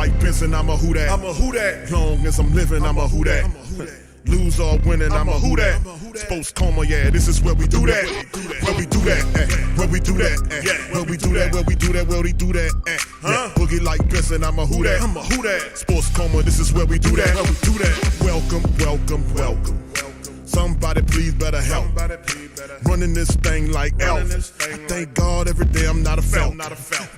like Benson, I'm a who that. I'm a who that. Long as I'm living, I'm a who that. Lose or winning, I'm a who that. Sports coma, yeah, this is where we do that. Where we do that, where we do that, where we do that, where we do that, where we do that. Boogie like Benson, I'm a who that. I'm a who that. Sports coma, this is where we do that. Where we do that. Welcome, welcome, welcome. Somebody please better help. Running this thing like Elf. I thank God every day I'm not a felt.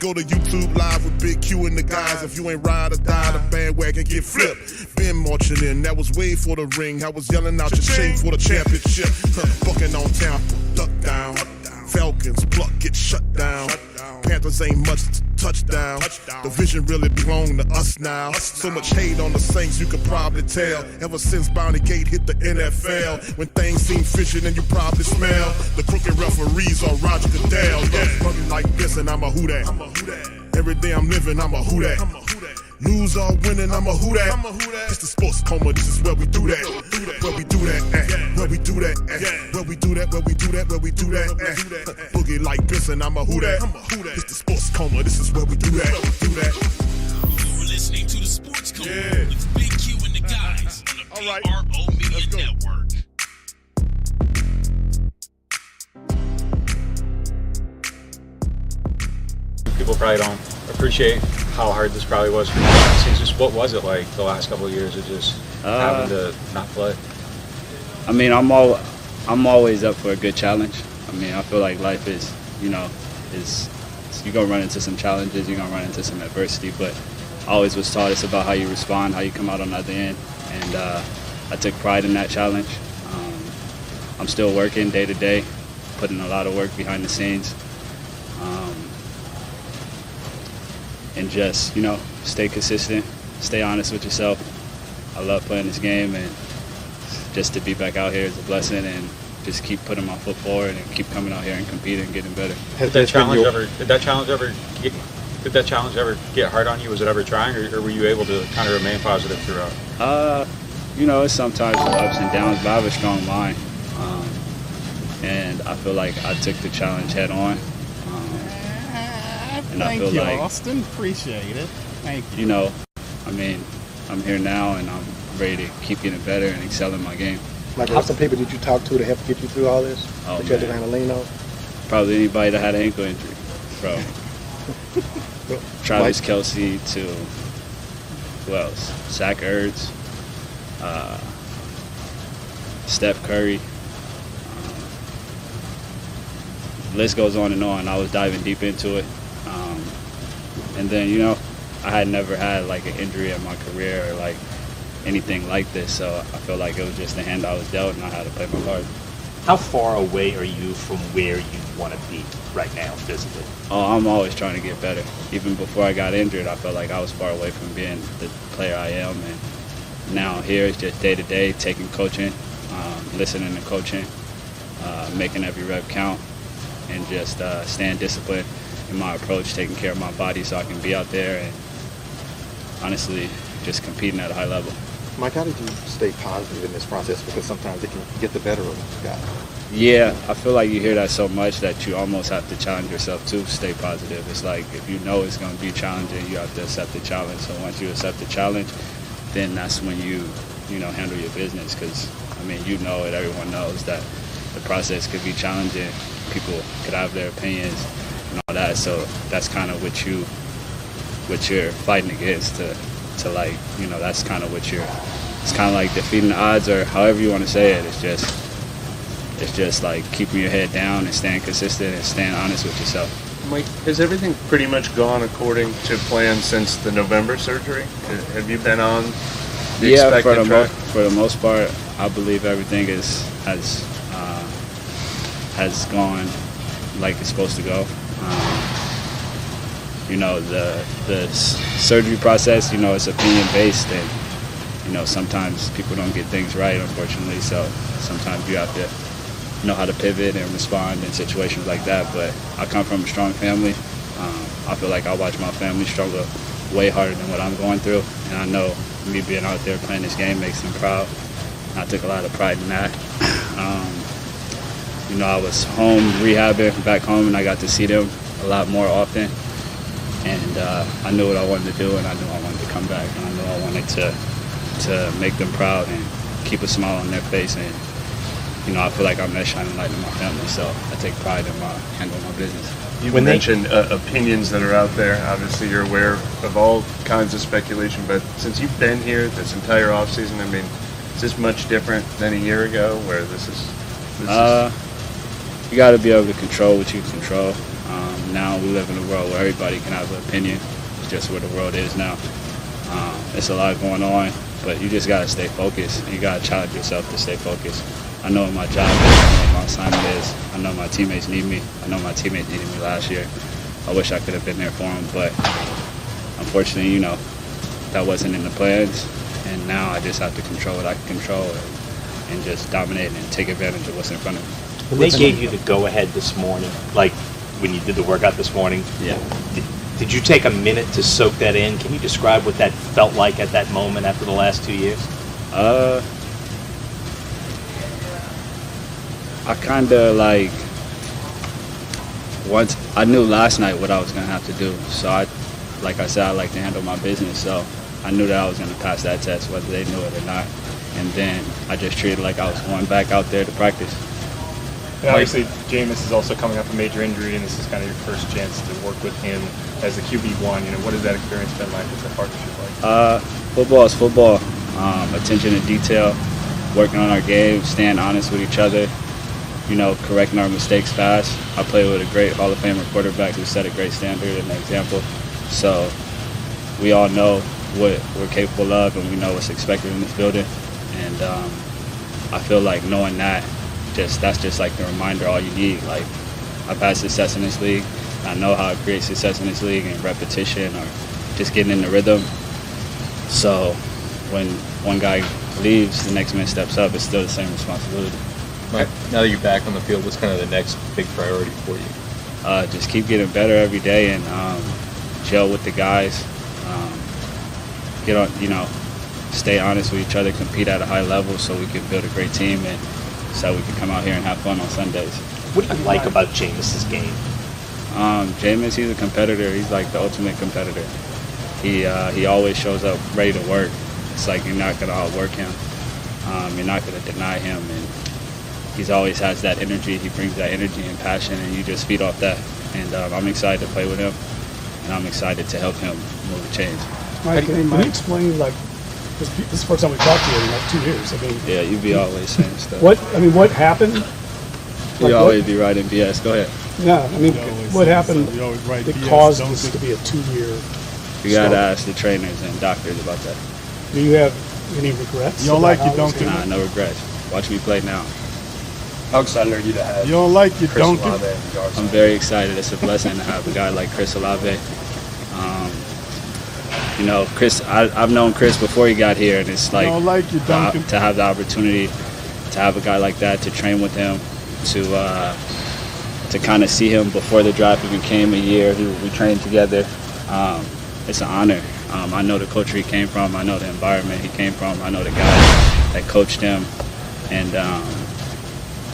Go to YouTube Live with Big Q and the guys. If you ain't ride or die, the bandwagon get flipped. Been marching in, that was way for the ring. I was yelling out your shame for the championship. Bucking on Tampa, duck down. Falcons, pluck, get shut down. Panthers ain't much touchdown. The vision really belong to us now. So much hate on the Saints, you could probably tell. Ever since Bounty Gate hit the NFL, when things seem fishy, then you probably smell the crooked referees or Roger Goodell. Yeah, like this, and I'm a who that. Every day I'm living, I'm a who that. Lose or winning, I'm a who that. It's the sports coma, this is where we do that. Where we do that, where we do that, where we do that, where we do that, where we do that. Boogie like Benson, I'm a who that. It's the sports coma, this is where we do that. You're listening to the Sports Coma with Big Q and the guys on the PRO Media Network. People probably don't appreciate how hard this probably was for you. Just what was it like the last couple of years of just having to not play? I mean, I'm always up for a good challenge. I mean, I feel like life is, you're gonna run into some challenges, you're gonna run into some adversity, but I always was taught it's about how you respond, how you come out on the other end, and I took pride in that challenge. I'm still working day to day, putting a lot of work behind the scenes. And just, stay consistent, stay honest with yourself. I love playing this game, and just to be back out here is a blessing, and just keep putting my foot forward and keep coming out here and competing and getting better. Did that challenge ever get hard on you? Was it ever trying, or were you able to kind of remain positive throughout? It's sometimes ups and downs, but I have a strong mind. And I feel like I took the challenge head on. And Thank I feel you, like, Austin. Appreciate it. Thank you. I'm here now, and I'm ready to keep getting better and excel in my game. Like, how some people did you talk to help get you through all this? Oh, that you had to kind of lean on? Probably anybody that had an ankle injury, from Travis Kelce to who else? Zach Ertz, Steph Curry. The list goes on and on. I was diving deep into it. And then, I had never had like an injury in my career or like anything like this. So I feel like it was just the hand I was dealt, and I had to play my part. How far away are you from where you want to be right now physically? Oh, I'm always trying to get better. Even before I got injured, I felt like I was far away from being the player I am. And now here it's just day to day, taking coaching, listening to coaching, making every rep count, and just staying disciplined in my approach, taking care of my body so I can be out there and honestly just competing at a high level. Mike, how did you stay positive in this process? Because sometimes it can get the better of a guy. Yeah, I feel like you hear that so much that you almost have to challenge yourself to stay positive. It's like if you know it's going to be challenging, you have to accept the challenge. So once you accept the challenge, then that's when you handle your business. Because, everyone knows that the process could be challenging. People could have their opinions and all that. So that's kind of what you're fighting against to like, that's kind of it's kind of like defeating the odds, or however you want to say it. It's just like keeping your head down and staying consistent and staying honest with yourself. Mike, has everything pretty much gone according to plan since the November surgery? Have you been on the expected track? For the most part, I believe everything has gone like it's supposed to go. The surgery process, it's opinion-based, and, sometimes people don't get things right, unfortunately, so sometimes you have to know how to pivot and respond in situations like that. But I come from a strong family. I feel like I watch my family struggle way harder than what I'm going through, and I know me being out there playing this game makes them proud. I took a lot of pride in that. I was home rehabbing back home, and I got to see them a lot more often. And I knew what I wanted to do, and I knew I wanted to come back, and I knew I wanted to make them proud and keep a smile on their face. And I feel like I'm that shining light in my family, so I take pride in handling my business. You mentioned opinions that are out there. Obviously, you're aware of all kinds of speculation, but since you've been here this entire offseason, I mean, is this much different than a year ago where this is you got to be able to control what you control. Now we live in a world where everybody can have an opinion. It's just where the world is now. It's a lot going on, but you just got to stay focused. You got to challenge yourself to stay focused. I know what my job is. I know what my assignment is. I know my teammates need me. I know my teammates needed me last year. I wish I could have been there for them, but unfortunately, that wasn't in the plans. And now I just have to control what I can control and just dominate and take advantage of what's in front of me. When they gave you the go-ahead this morning, like when you did the workout this morning, yeah. Did you take a minute to soak that in? Can you describe what that felt like at that moment after the last 2 years? I kind of once I knew last night what I was gonna have to do. So like I said, I like to handle my business. So I knew that I was gonna pass that test, whether they knew it or not. And then I just treated it like I was going back out there to practice. And obviously, Jameis is also coming off a major injury, and this is kind of your first chance to work with him as the QB1. What has that experience been like? What's that partnership like? Football is football. Attention to detail, working on our game, staying honest with each other, correcting our mistakes fast. I play with a great Hall of Famer quarterback who set a great standard and an example. So we all know what we're capable of, and we know what's expected in this building. And I feel like knowing that's just like the reminder all you need. Like, I've had success in this league. I know how to create success in this league and repetition or just getting in the rhythm. So when one guy leaves, the next man steps up. It's still the same responsibility. Mike, now that you're back on the field, what's kind of the next big priority for you? Just keep getting better every day and gel with the guys. Stay honest with each other, compete at a high level so we can build a great team and so we can come out here and have fun on Sundays. What do you like about Jameis's game? Jameis, he's a competitor. He's like the ultimate competitor. He always shows up ready to work. It's like you're not going to outwork him. You're not going to deny him. And he's always has that energy. He brings that energy and passion, and you just feed off that. And I'm excited to play with him, and I'm excited to help him move the chains. Mike, can you explain, this is the first time we talked to you in 2 years. Yeah, you be always saying stuff. What happened? You always be writing BS. Go ahead. Yeah, what happened that caused this to be a 2-year? You got to ask the trainers and doctors about that. Do you have any regrets? You don't like you don't? Nah, no regrets. Watch me play now. How excited are you to have? You don't like you Chris don't? Olave I'm very excited. It's a blessing to have a guy like Chris Olave. Chris, I've known Chris before he got here, and it's like, you don't like you don't? To have the opportunity to have a guy like that, to train with him, to kind of see him before the draft even came a year. We trained together. It's an honor. I know the culture he came from. I know the environment he came from. I know the guy that coached him. And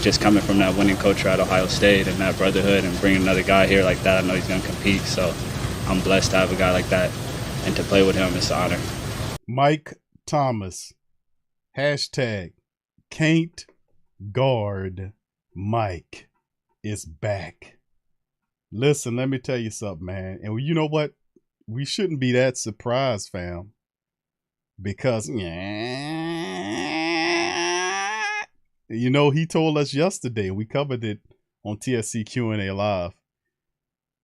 just coming from that winning culture at Ohio State and that brotherhood and bringing another guy here like that, I know he's going to compete. So I'm blessed to have a guy like that. And to play with him, it's an honor. Mike Thomas. Hashtag can't guard Mike is back. Listen, let me tell you something, man. And you know what? We shouldn't be that surprised, fam. Because, he told us yesterday, we covered it on TSC Q&A Live,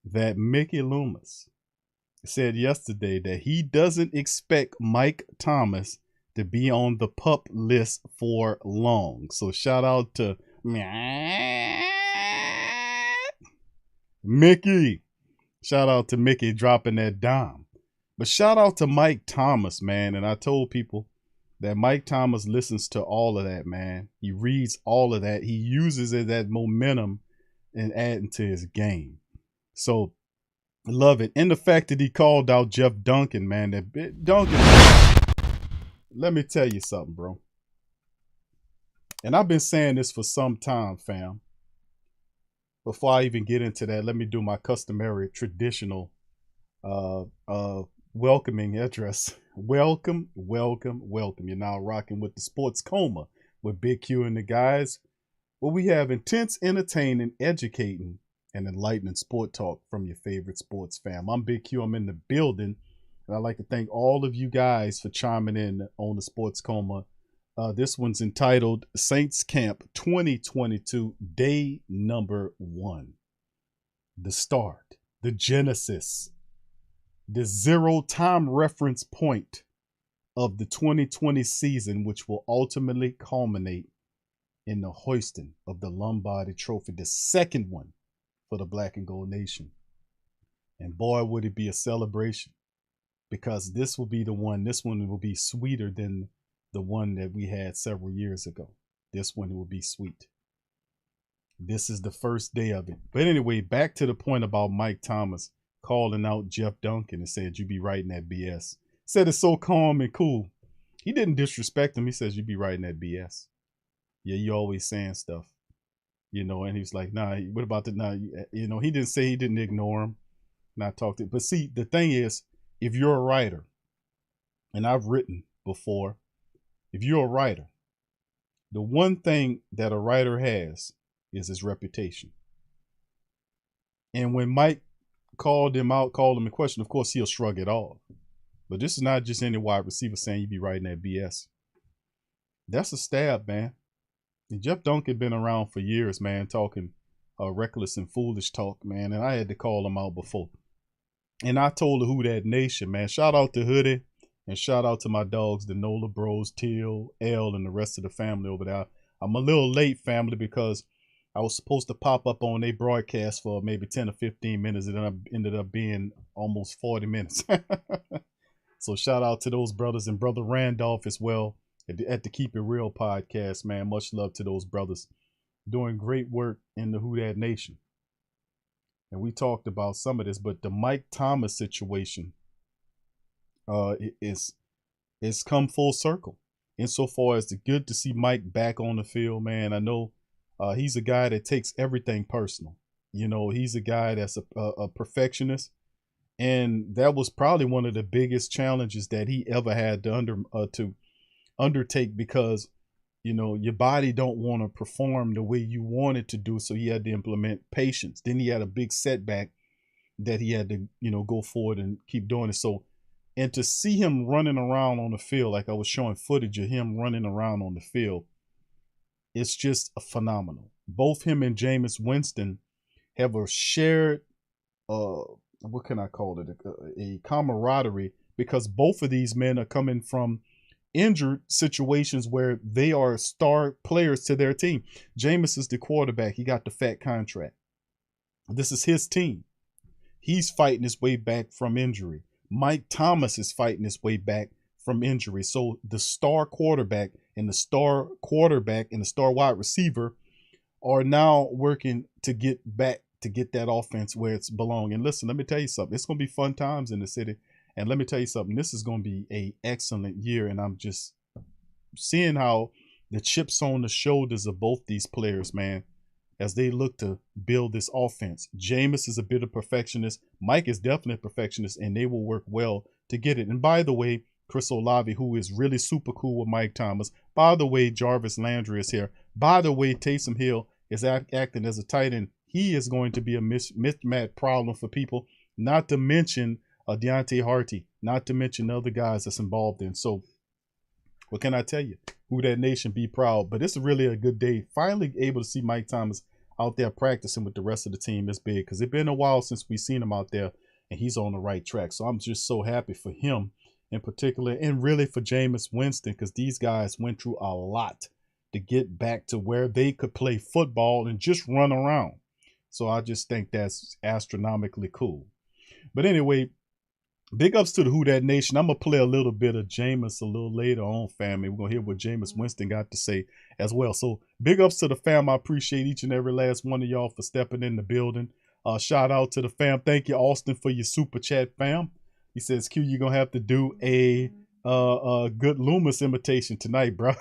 that Mickey Loomis said yesterday that he doesn't expect Mike Thomas to be on the PUP list for long. So shout out to Mickey. Shout out to Mickey dropping that dime. But shout out to Mike Thomas, man. And I told people that Mike Thomas listens to all of that, man. He reads all of that. He uses it as momentum and adding to his game. So I love it. And the fact that he called out Jeff Duncan, man. Duncan, let me tell you something, bro. And I've been saying this for some time, fam. Before I even get into that, let me do my customary traditional welcoming address. Welcome, welcome, welcome. You're now rocking with the Sports Coma with Big Q and the guys, where we have intense, entertaining, educating, and enlightening sport talk from your favorite sports fam. I'm Big Q. I'm in the building, and I'd like to thank all of you guys for chiming in on the Sports Coma. This one's entitled Saints Camp 2022, day number 1. The start, the genesis, the zero time reference point of the 2020 season, which will ultimately culminate in the hoisting of the Lombardi Trophy, the second one for the Black and Gold Nation. And boy, would it be a celebration, because this will be the one. This one will be sweeter than the one that we had several years ago. This one will be sweet. This is the first day of it. But anyway, back to the point about Mike Thomas calling out Jeff Duncan and said, "You be writing that BS." Said it's so calm and cool. He didn't disrespect him. He says, "You be writing that BS. Yeah, you always saying stuff." You know, and he was like, "Nah, what about the, nah," you know, he didn't say, he didn't ignore him, not talk to him. But see, the thing is, if you're a writer, and I've written before, if you're a writer, the one thing that a writer has is his reputation. And when Mike called him out, called him in question, of course, he'll shrug it off. But this is not just any wide receiver saying you be writing that BS. That's a stab, man. And Jeff Duncan been around for years, man, talking reckless and foolish talk, man. And I had to call him out before. And I told the Who That Nation, man, shout out to Hoodie and shout out to my dogs, the Nola Bros, Teal, L, and the rest of the family over there. I'm a little late, family, because I was supposed to pop up on a broadcast for maybe 10 or 15 minutes, and then I ended up being almost 40 minutes. So shout out to those brothers, and Brother Randolph as well at the Keep It Real podcast, man. Much love to those brothers doing great work in the Who That Nation. And we talked about some of this, but the Mike Thomas situation is come full circle. Insofar as it's good to see Mike back on the field, man. I know he's a guy that takes everything personal. You know, he's a guy that's a perfectionist. And that was probably one of the biggest challenges that he ever had to undertake, because, you know, your body don't want to perform the way you want it to do. So he had to implement patience. Then he had a big setback that he had to, you know, go forward and keep doing it. So, and to see him running around on the field, like I was showing footage of him running around on the field, it's just phenomenal. Both him and Jameis Winston have a shared, what can I call it? A camaraderie, because both of these men are coming from injured situations where they are star players to their team. Jameis is the quarterback. He got the fat contract. This is his team. He's fighting his way back from injury. Mike Thomas is fighting his way back from injury. So the star quarterback and the star wide receiver are now working to get back, to get that offense where it's belong. And listen, let me tell you something. It's going to be fun times in the city. And let me tell you something. This is going to be an excellent year. And I'm just seeing how the chips on the shoulders of both these players, man, as they look to build this offense. Jameis is a bit of perfectionist. Mike is definitely a perfectionist, and they will work well to get it. And by the way, Chris Olave, who is really super cool with Mike Thomas. By the way, Jarvis Landry is here. By the way, Taysom Hill is acting as a tight end. He is going to be a mismatch problem for people, not to mention Deontay Harty, not to mention other guys that's involved in. So what can I tell you? Who That Nation, be proud. But it's really a good day. Finally able to see Mike Thomas out there practicing with the rest of the team is big, because it's been a while since we've seen him out there, and he's on the right track. So I'm just so happy for him in particular, and really for Jameis Winston, because these guys went through a lot to get back to where they could play football and just run around. So I just think that's astronomically cool. But anyway, big ups to the Who That Nation. I'm going to play a little bit of Jameis a little later on, family. We're going to hear what Jameis Winston got to say as well. So big ups to the fam. I appreciate each and every last one of y'all for stepping in the building. Shout out to the fam. Thank you, Austin, for your super chat, fam. He says, Q, you're going to have to do a good Loomis imitation tonight, bro.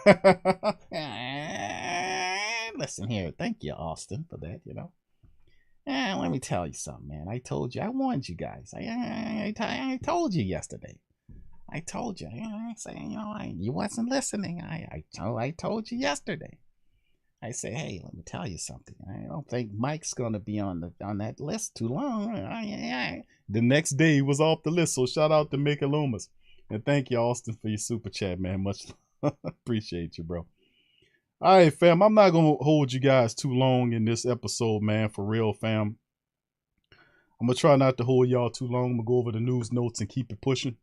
Listen here. Thank you, Austin, for that, you know. let me tell you something, man. I told you. I warned you guys. I told you yesterday. I told you. I say, you wasn't listening. I told you yesterday. I say, hey, let me tell you something. I don't think Mike's gonna be on that list too long. The next day he was off the list. So shout out to Mickey Loomis. And thank you, Austin, for your super chat, man. Much appreciate you, bro. All right, fam. I'm not gonna hold you guys too long in this episode, man. For real, fam. I'm gonna try not to hold y'all too long. I'm gonna go over the news notes and keep it pushing.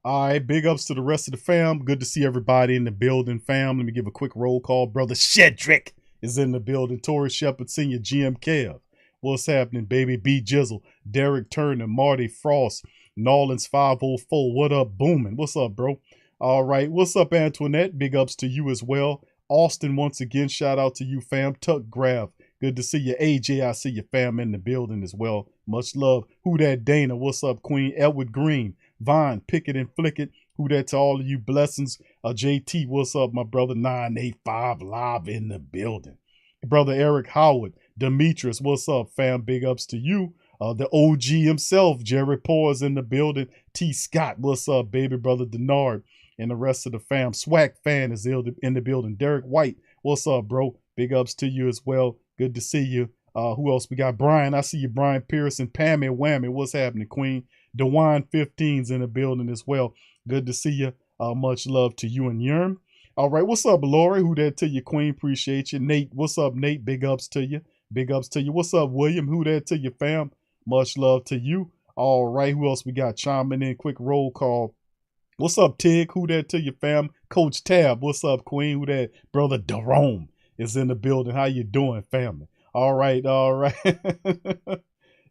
All right, big ups to the rest of the fam. Good to see everybody in the building, fam. Let me give a quick roll call. Brother Shedrick is in the building. Torrey Shepard Sr., GM Kev. What's happening, baby? B Jizzle, Derek Turner, Marty Frost, Nolans 504. What up, booming? What's up, bro? All right, what's up, Antoinette? Big ups to you as well. Austin, once again, shout out to you, fam. Tuck Grav, good to see you. AJ, I see your fam in the building as well. Much love. Who that Dana? What's up, Queen? Edward Green, Vine, Pickett and Flickett. Who that to all of you? Blessings. JT, what's up, my brother? 985 live in the building. Brother Eric Howard, Demetrius, what's up, fam? Big ups to you. The OG himself, Jerry Poor's in the building. T. Scott, what's up, baby brother Denard, and the rest of the fam. Swag Fan is in the building. Derek White, what's up, bro? Big ups to you as well. Good to see you. Who else we got? Brian, I see you. Brian Pearson, Pammy Whammy, what's happening, Queen? DeWine 15's in the building as well. Good to see you. Much love to you and Yerm. All right, what's up, Lori? Who that to you, Queen? Appreciate you. Nate, what's up, Nate? Big ups to you. Big ups to you. What's up, William? Who that to you, fam? Much love to you. All right, who else we got chiming in? Quick roll call. What's up, Tig? Who that to you, fam? Coach Tab, what's up, Queen? Who that? Brother Jerome is in the building. How you doing, family? All right, all right.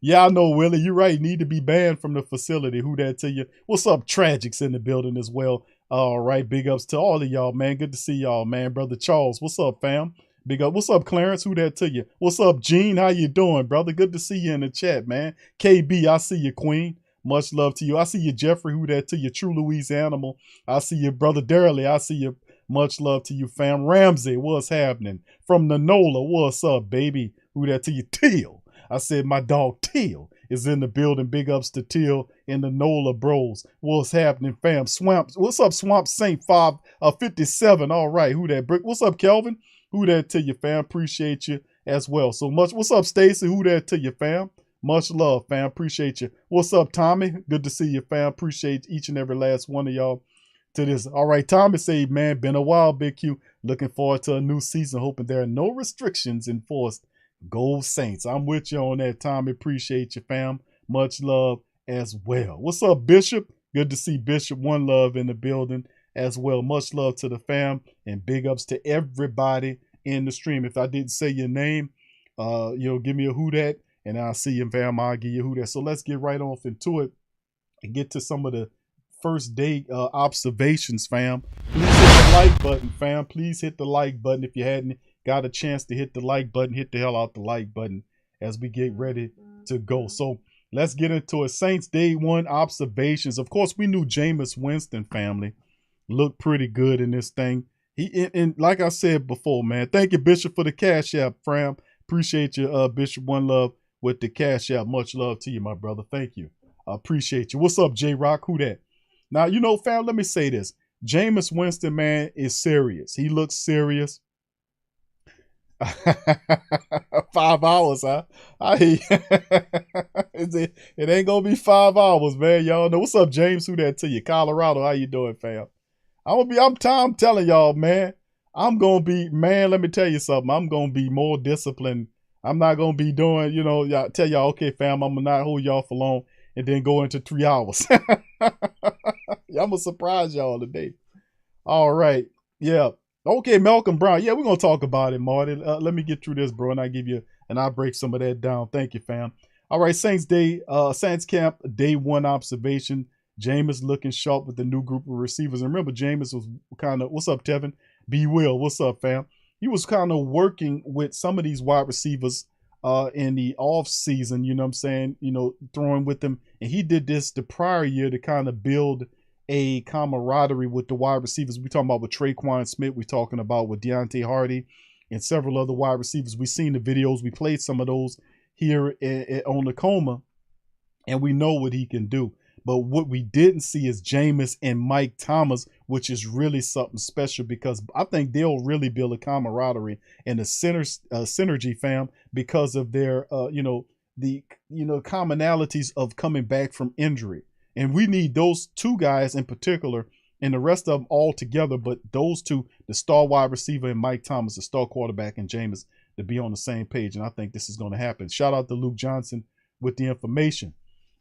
Yeah, I know, Willie. You're right. Need to be banned from the facility. Who that to you? What's up, Tragics in the building as well. All right, big ups to all of y'all, man. Good to see y'all, man. Brother Charles, what's up, fam? Big up. What's up, Clarence? Who that to you? What's up, Gene? How you doing, brother? Good to see you in the chat, man. KB, I see you, Queen. Much love to you. I see you, Jeffrey. Who that to you? True Louise Animal. I see you, brother Darley. I see you. Much love to you, fam. Ramsey, what's happening? From Nola, what's up, baby? Who that to you? Teal. I said my dog Teal is in the building. Big ups to Teal and the Nola bros. What's happening, fam? Swamp. What's up, Swamp Saint 557? All right, who that? Brick. What's up, Kelvin? Who that to you, fam? Appreciate you as well. So much. What's up, Stacy? Who that to you, fam? Much love, fam. Appreciate you. What's up, Tommy? Good to see you, fam. Appreciate each and every last one of y'all to this. All right, Tommy say, man, been a while, Big Q. Looking forward to a new season. Hoping there are no restrictions enforced. Gold Saints. I'm with you on that, Tommy. Appreciate you, fam. Much love as well. What's up, Bishop? Good to see Bishop. One love in the building as well. Much love to the fam and big ups to everybody in the stream. If I didn't say your name, give me a who that, and I'll see you, fam. I'll give you a who that. So let's get right off into it and get to some of the first day observations, fam. Please hit the like button, fam. Please hit the like button if you hadn't got a chance to hit the like button. Hit the hell out the like button as we get ready to go. So let's get into it. Saints day one observations. Of course, we knew Jameis Winston, family, looked pretty good in this thing. And like I said before, man, thank you, Bishop, for the Cash App, fam. Appreciate you, Bishop. One love with the Cash App. Much love to you, my brother. Thank you. I appreciate you. What's up, J-Rock? Who that? Now, fam, let me say this. Jameis Winston, man, is serious. He looks serious. 5 hours, huh? It ain't gonna be 5 hours, man. Y'all know. What's up, James? Who that to you? Colorado, how you doing, fam? I'm telling y'all, man. I'm gonna be, man, let me tell you something. I'm gonna be more disciplined. I'm not gonna be doing, y'all tell y'all, okay, fam, I'm gonna not hold y'all for long and then go into 3 hours. I'm gonna surprise y'all today. All right. Yeah. Okay, Malcolm Brown. Yeah, we're going to talk about it, Marty. Let me get through this, bro, and I'll break some of that down. Thank you, fam. All right, Saints camp, day one observation. Jameis looking sharp with the new group of receivers. And remember, Jameis was kind of, what's up, Tevin? B. Will, what's up, fam? He was kind of working with some of these wide receivers in the off season, you know what I'm saying? Throwing with them. And he did this the prior year to kind of build a camaraderie with the wide receivers. We're talking about with Traquan Smith. We're talking about with Deontay Hardy and several other wide receivers. We've seen the videos. We played some of those here on Tacoma, and we know what he can do. But what we didn't see is Jameis and Mike Thomas, which is really something special, because I think they'll really build a camaraderie and a synergy, fam, because of their, the commonalities of coming back from injury. And we need those two guys in particular, and the rest of them all together. But those two, the star wide receiver and Mike Thomas, the star quarterback, and Jameis, to be on the same page. And I think this is going to happen. Shout out to Luke Johnson with the information.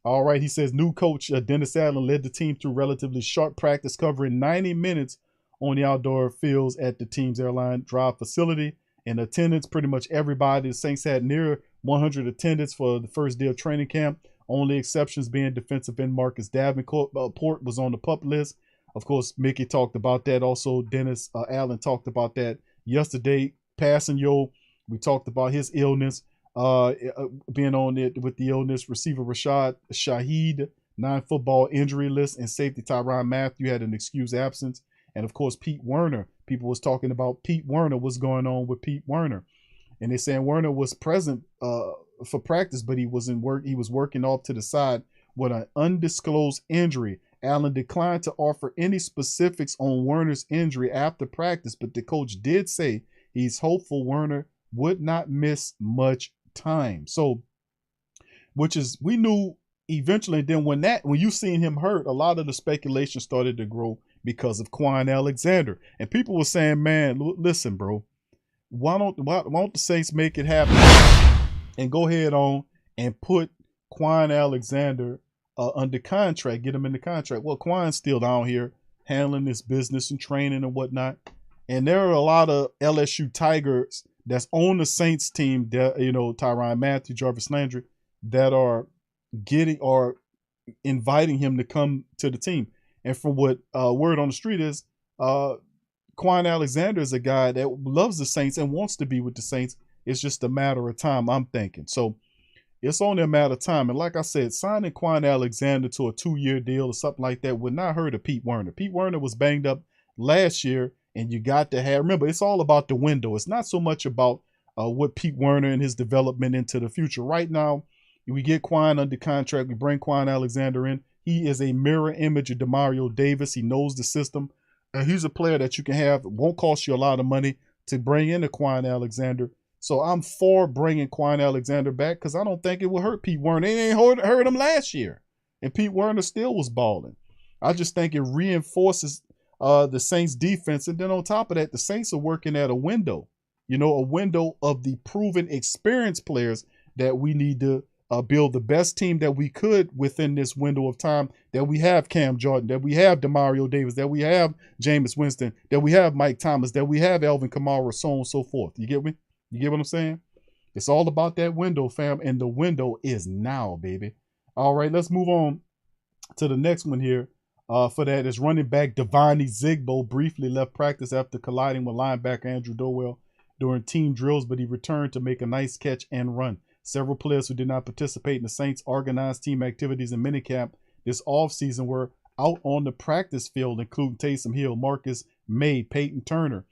All right, he says new coach Dennis Allen led the team through relatively short practice, covering 90 minutes on the outdoor fields at the team's airline drive facility. In attendance, pretty much everybody. The Saints had near 100 attendants for the first day of training camp. Only exceptions being defensive end Marcus Davenport was on the PUP list. Of course, Mickey talked about that. Also, Dennis Allen talked about that yesterday. Passanio, we talked about his illness. Being on it with the illness, receiver Rashad Shaheed, non-football injury list, and safety Tyrann Mathieu had an excused absence. And of course, Pete Werner. People was talking about Pete Werner, what's going on with Pete Werner. And they're saying Werner was present for practice, but he wasn't work. He was working off to the side with an undisclosed injury. Allen declined to offer any specifics on Werner's injury after practice, but the coach did say he's hopeful Werner would not miss much time. So, which is, we knew eventually. Then when you seen him hurt, a lot of the speculation started to grow because of Quan Alexander, and people were saying, "Man, listen, bro, why don't the Saints make it happen and go ahead on and put Quan Alexander under contract, get him in the contract?" Well, Quan's still down here handling his business and training and whatnot, and there are a lot of LSU Tigers that's on the Saints team, Tyrann Mathieu, Jarvis Landry, that are inviting him to come to the team. And from what word on the street is, Quan Alexander is a guy that loves the Saints and wants to be with the Saints. It's just a matter of time, I'm thinking. So it's only a matter of time. And like I said, signing Quan Alexander to a 2-year deal or something like that would not hurt Pete Werner. Pete Werner was banged up last year. And you got to remember, it's all about the window. It's not so much about what Pete Werner and his development into the future. Right now, we get Quan under contract. We bring Quan Alexander in. He is a mirror image of Demario Davis. He knows the system. And he's a player that you can have. It won't cost you a lot of money to bring in a Quan Alexander. So I'm for bringing Quan Alexander back because I don't think it will hurt Pete Werner. It ain't hurt him last year. And Pete Werner still was balling. I just think it reinforces the Saints defense. And then on top of that, the Saints are working at a window, a window of the proven experienced players that we need to build the best team that we could within this window of time, that we have Cam Jordan, that we have Demario Davis, that we have Jameis Winston, that we have Mike Thomas, that we have Alvin Kamara, so on and so forth. You get me? You get what I'm saying? It's all about that window, fam. And the window is now, baby. All right, let's move on to the next one here. For that is running back Devani Zigbo briefly left practice after colliding with linebacker Andrew Dowell during team drills, but he returned to make a nice catch and run. Several players who did not participate in the Saints' organized team activities in minicamp this offseason were out on the practice field, including Taysom Hill, Marcus May, Peyton Turner,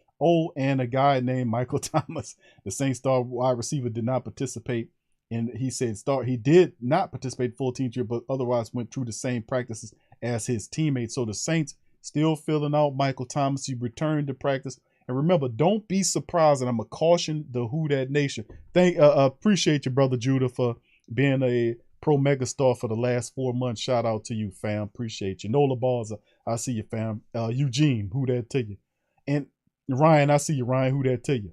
and a guy named Michael Thomas. The Saints star wide receiver did not participate. And he said he did not participate in full team drill, but otherwise went through the same practices as his teammates. So the Saints still filling out Michael Thomas. He returned to practice. And remember, don't be surprised, and I'm going to caution the Who Dat Nation. Appreciate you, Brother Judah, for being a pro megastar for the last 4 months. Shout out to you, fam. Appreciate you. Nola Balls, I see you, fam. Eugene, who that to you. And Ryan, I see you, Ryan, who that to you.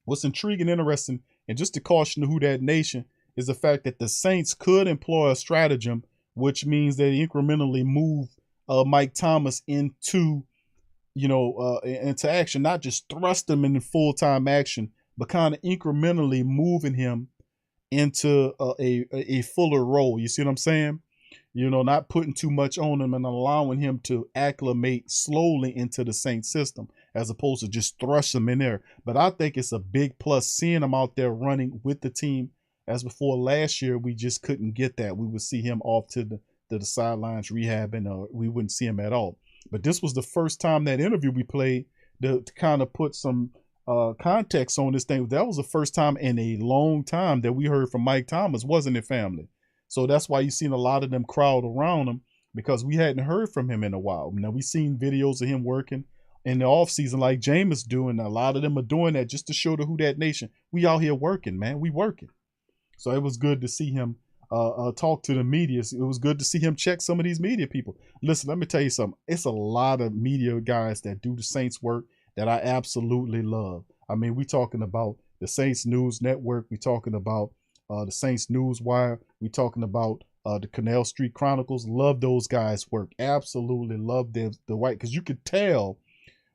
What's intriguing, interesting, and just to caution the Who Dat Nation is the fact that the Saints could employ a stratagem, which means they incrementally move Mike Thomas into action, not just thrust him into full-time action, but kind of incrementally moving him into a fuller role. You see what I'm saying? Not putting too much on him and allowing him to acclimate slowly into the Saints system, as opposed to just thrust him in there. But I think it's a big plus seeing him out there running with the team. As before last year, we just couldn't get that. We would see him off to the sidelines rehabbing, we wouldn't see him at all. But this was the first time that interview we played to kind of put some context on this thing. That was the first time in a long time that we heard from Mike Thomas, wasn't it, family? So that's why you seen a lot of them crowd around him, because we hadn't heard from him in a while. Now we seen videos of him working in the off season like Jameis doing. A lot of them are doing that just to show the Who Dat Nation, we out here working, man. We working. So it was good to see him talk to the media. It was good to see him check some of these media people. Listen, let me tell you something. It's a lot of media guys that do the Saints work that I absolutely love. I mean, we talking about the Saints News Network. We talking about the Saints News Wire. We talking about the Canal Street Chronicles. Love those guys' work. Absolutely love the white, because you could tell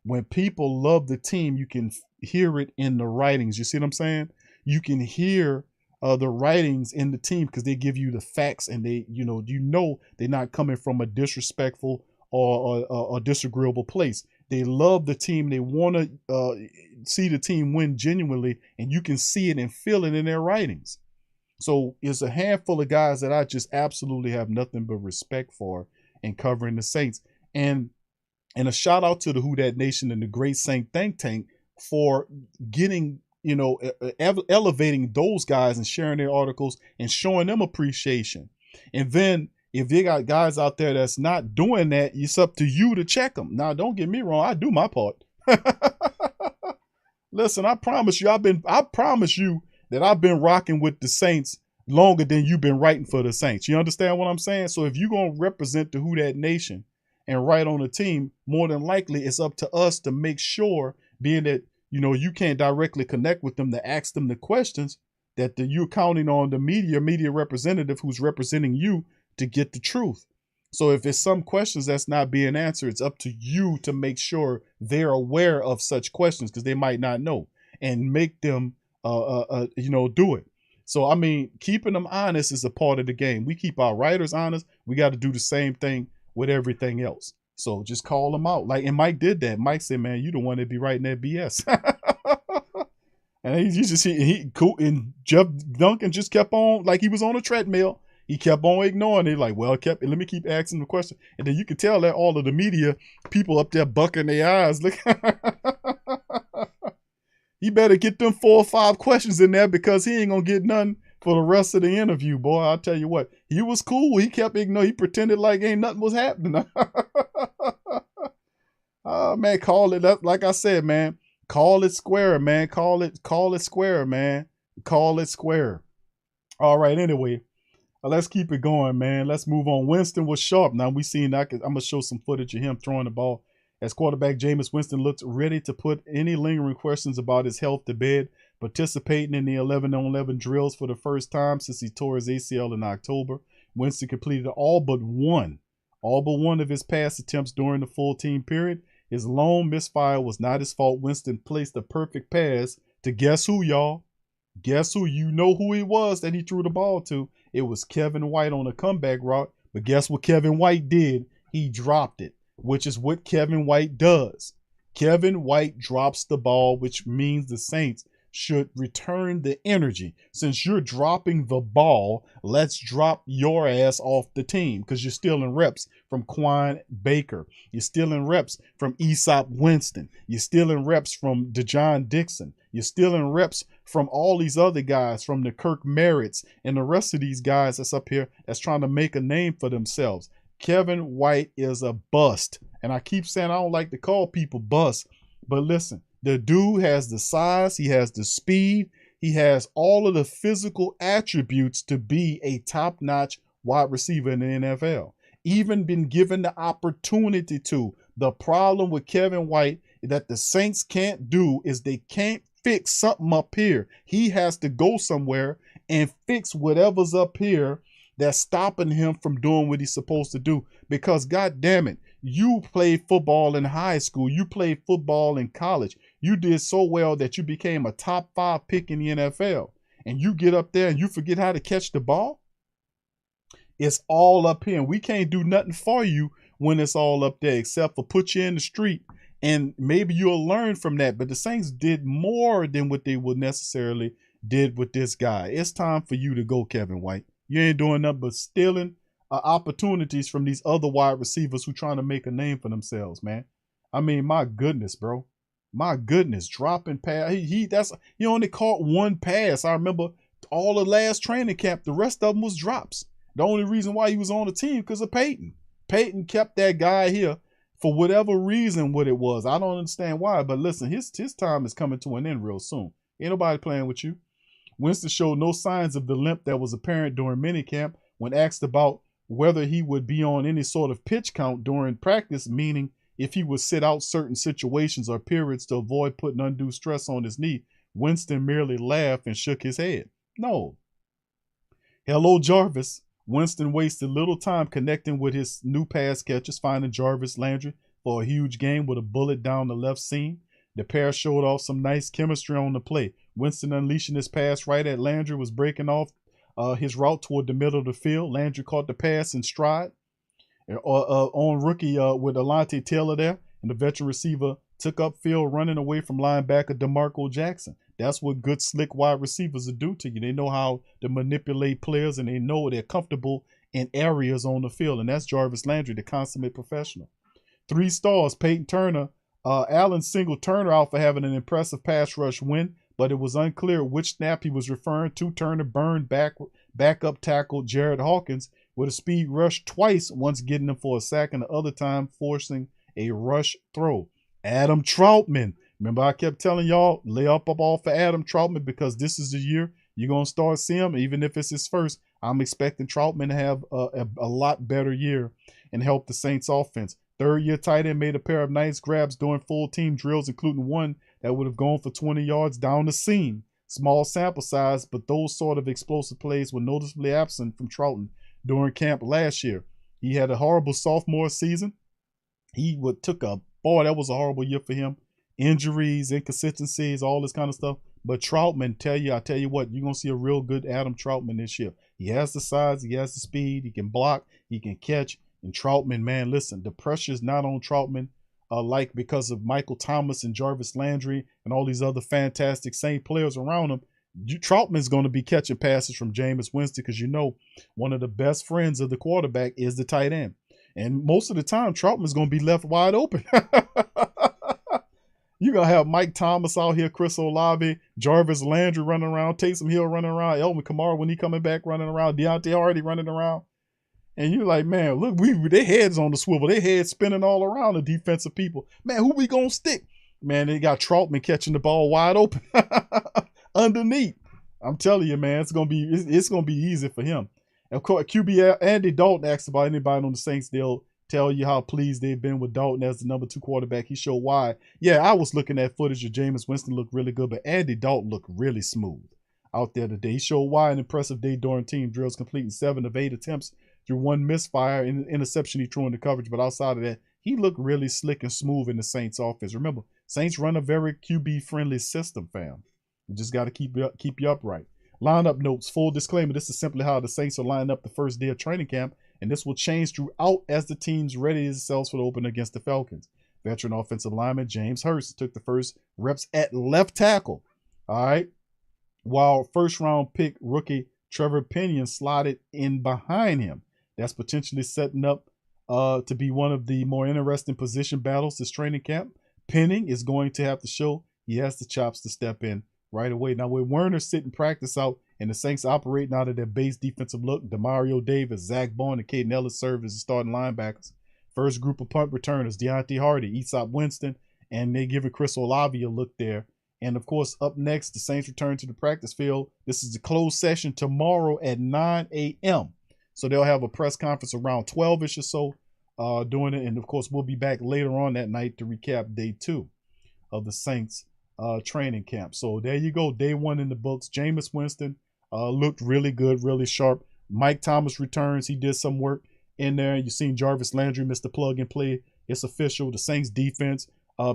when people love the team, you can hear it in the writings. You see what I'm saying? You can hear the writings in the team because they give you the facts, and they, they're not coming from a disrespectful or disagreeable place. They love the team. They want to see the team win genuinely, and you can see it and feel it in their writings. So it's a handful of guys that I just absolutely have nothing but respect for in covering the Saints. And a shout out to the Who Dat Nation and the Great Saint Think Tank for getting, elevating those guys and sharing their articles and showing them appreciation. And then if they got guys out there that's not doing that, it's up to you to check them. Now, don't get me wrong. I do my part. Listen, I promise you that I've been rocking with the Saints longer than you've been writing for the Saints. You understand what I'm saying? So if you're going to represent the Who Dat Nation and write on the team, more than likely it's up to us to make sure, being that, you can't directly connect with them, to ask them the questions, that you're counting on the media representative who's representing you to get the truth. So if it's some questions that's not being answered, it's up to you to make sure they're aware of such questions, because they might not know, and make them, do it. So, I mean, keeping them honest is a part of the game. We keep our writers honest. We got to do the same thing with everything else. So just call them out. And Mike did that. Mike said, man, you the one that be writing that BS. And he cool. And Jeff Duncan just kept on, like he was on a treadmill. He kept on ignoring it. Like, well, let me keep asking the question. And then you could tell that all of the media people up there bucking their eyes. Look, he better get them 4 or 5 questions in there, because he ain't gonna get none for the rest of the interview, boy. I'll tell you what, he was cool. He kept ignoring. He pretended like ain't nothing was happening. Oh man, call it up. Like I said, man, call it square, man. Call it square, man. Call it square. All right. Anyway, let's keep it going, man. Let's move on. Winston was sharp. Now we seen that. I'm gonna show some footage of him throwing the ball. As quarterback, Jameis Winston looked ready to put any lingering questions about his health to bed, participating in the 11-on-11 drills for the first time since he tore his ACL in October. Winston completed all but one of his pass attempts during the full team period. His lone misfire was not his fault. Winston placed a perfect pass to guess who, y'all? Guess who? You know who he was that he threw the ball to. It was Kevin White on a comeback route. But guess what Kevin White did? He dropped it, which is what Kevin White does. Kevin White drops the ball, which means the Saints should return the energy. Since you're dropping the ball, let's drop your ass off the team, because you're stealing reps from Quan Baker. You're stealing reps from Aesop Winston. You're stealing reps from DeJohn Dixon. You're stealing reps from all these other guys, from the Kirk Merritts and the rest of these guys that's up here that's trying to make a name for themselves. Kevin White is a bust. And I keep saying I don't like to call people bust, but listen, the dude has the size, he has the speed, he has all of the physical attributes to be a top-notch wide receiver in the NFL. Even been given the opportunity to. The problem with Kevin White that the Saints can't do is they can't fix something up here. He has to go somewhere and fix whatever's up here that's stopping him from doing what he's supposed to do. Because God damn it, you played football in high school, you played football in college, you did so well that you became a top 5 pick in the NFL, and you get up there and you forget how to catch the ball. It's all up here, and we can't do nothing for you when it's all up there except for put you in the street, and maybe you'll learn from that. But the Saints did more than what they would necessarily did with this guy. It's time for you to go, Kevin White. You ain't doing nothing but stealing opportunities from these other wide receivers who trying to make a name for themselves, man. I mean, my goodness, bro. My goodness, dropping pass. He only caught one pass. I remember all the last training camp. The rest of them was drops. The only reason why he was on the team because of Peyton. Peyton kept that guy here for whatever reason. What it was, I don't understand why. But listen, his time is coming to an end real soon. Ain't nobody playing with you. Winston showed no signs of the limp that was apparent during minicamp. When asked about whether he would be on any sort of pitch count during practice, meaning if he would sit out certain situations or periods to avoid putting undue stress on his knee, Winston merely laughed and shook his head. No. Hello, Jarvis. Winston wasted little time connecting with his new pass catchers, finding Jarvis Landry for a huge game with a bullet down the left seam. The pair showed off some nice chemistry on the play. Winston unleashing his pass right at Landry was breaking off his route toward the middle of the field. Landry caught the pass in stride. On rookie with Alante Taylor there, and the veteran receiver took up field running away from linebacker DeMarco Jackson. That's what good, slick wide receivers will do to you. They know how to manipulate players, and they know they're comfortable in areas on the field, and that's Jarvis Landry, the consummate professional. 3 stars, Peyton Turner. Allen singled Turner out for having an impressive pass rush win, but it was unclear which snap he was referring to. Turner burned backup tackle Jared Hawkins with a speed rush twice, once getting him for a sack and the other time forcing a rush throw. Adam Troutman. Remember, I kept telling y'all, lay up off for Adam Troutman because this is the year you're going to start seeing him. Even if it's his first, I'm expecting Troutman to have a lot better year and help the Saints offense. Third-year tight end made a pair of nice grabs during full team drills, including one that would have gone for 20 yards down the seam. Small sample size, but those sort of explosive plays were noticeably absent from Trouton during camp last year. He had a horrible sophomore season. That was a horrible year for him. Injuries, inconsistencies, all this kind of stuff. But Troutman, I tell you what, you're going to see a real good Adam Troutman this year. He has the size, he has the speed, he can block, he can catch. And Troutman, man, listen, the pressure's not on Troutman because of Michael Thomas and Jarvis Landry and all these other fantastic Saint players around him. Troutman's going to be catching passes from Jameis Winston because one of the best friends of the quarterback is the tight end. And most of the time, Troutman's going to be left wide open. You're going to have Mike Thomas out here, Chris Olave, Jarvis Landry running around, Taysom Hill running around, Elvin Kamara when he coming back running around, Deontay Hardy running around. And you're like, man, look, their heads on the swivel. Their heads spinning all around the defensive people. Man, who we going to stick? Man, they got Troutman catching the ball wide open underneath. I'm telling you, man, it's gonna be easy for him. And of course, QB Andy Dalton asked about anybody on the Saints. They'll tell you how pleased they've been with Dalton as the number 2 quarterback. He showed why. Yeah, I was looking at footage of Jameis Winston looked really good, but Andy Dalton looked really smooth out there today. He showed why an impressive day during team drills, completing 7 of 8 attempts through 1 misfire and interception he threw in the coverage. But outside of that, he looked really slick and smooth in the Saints offense. Remember, Saints run a very QB-friendly system, fam. You just got to keep you upright. Lineup notes. Full disclaimer, this is simply how the Saints are lining up the first day of training camp, and this will change throughout as the teams ready themselves for the opener against the Falcons. Veteran offensive lineman James Hurst took the first reps at left tackle. All right. While first-round pick rookie Trevor Pinion slotted in behind him. That's potentially setting up to be one of the more interesting position battles this training camp. Penning is going to have to show he has the chops to step in right away. Now, with Werner sitting practice out and the Saints operating out of their base defensive look, Demario Davis, Zach Bond, and Caden Ellis serve as the starting linebackers. First group of punt returners, Deontay Hardy, Easop Winston, and they give Chris Olave a look there. And, of course, up next, the Saints return to the practice field. This is the closed session tomorrow at 9 a.m. So they'll have a press conference around 12-ish or so doing it. And, of course, we'll be back later on that night to recap day 2 of the Saints training camp. So there you go. Day 1 in the books. Jameis Winston looked really good, really sharp. Mike Thomas returns. He did some work in there. You've seen Jarvis Landry miss the plug and play. It's official. The Saints defense.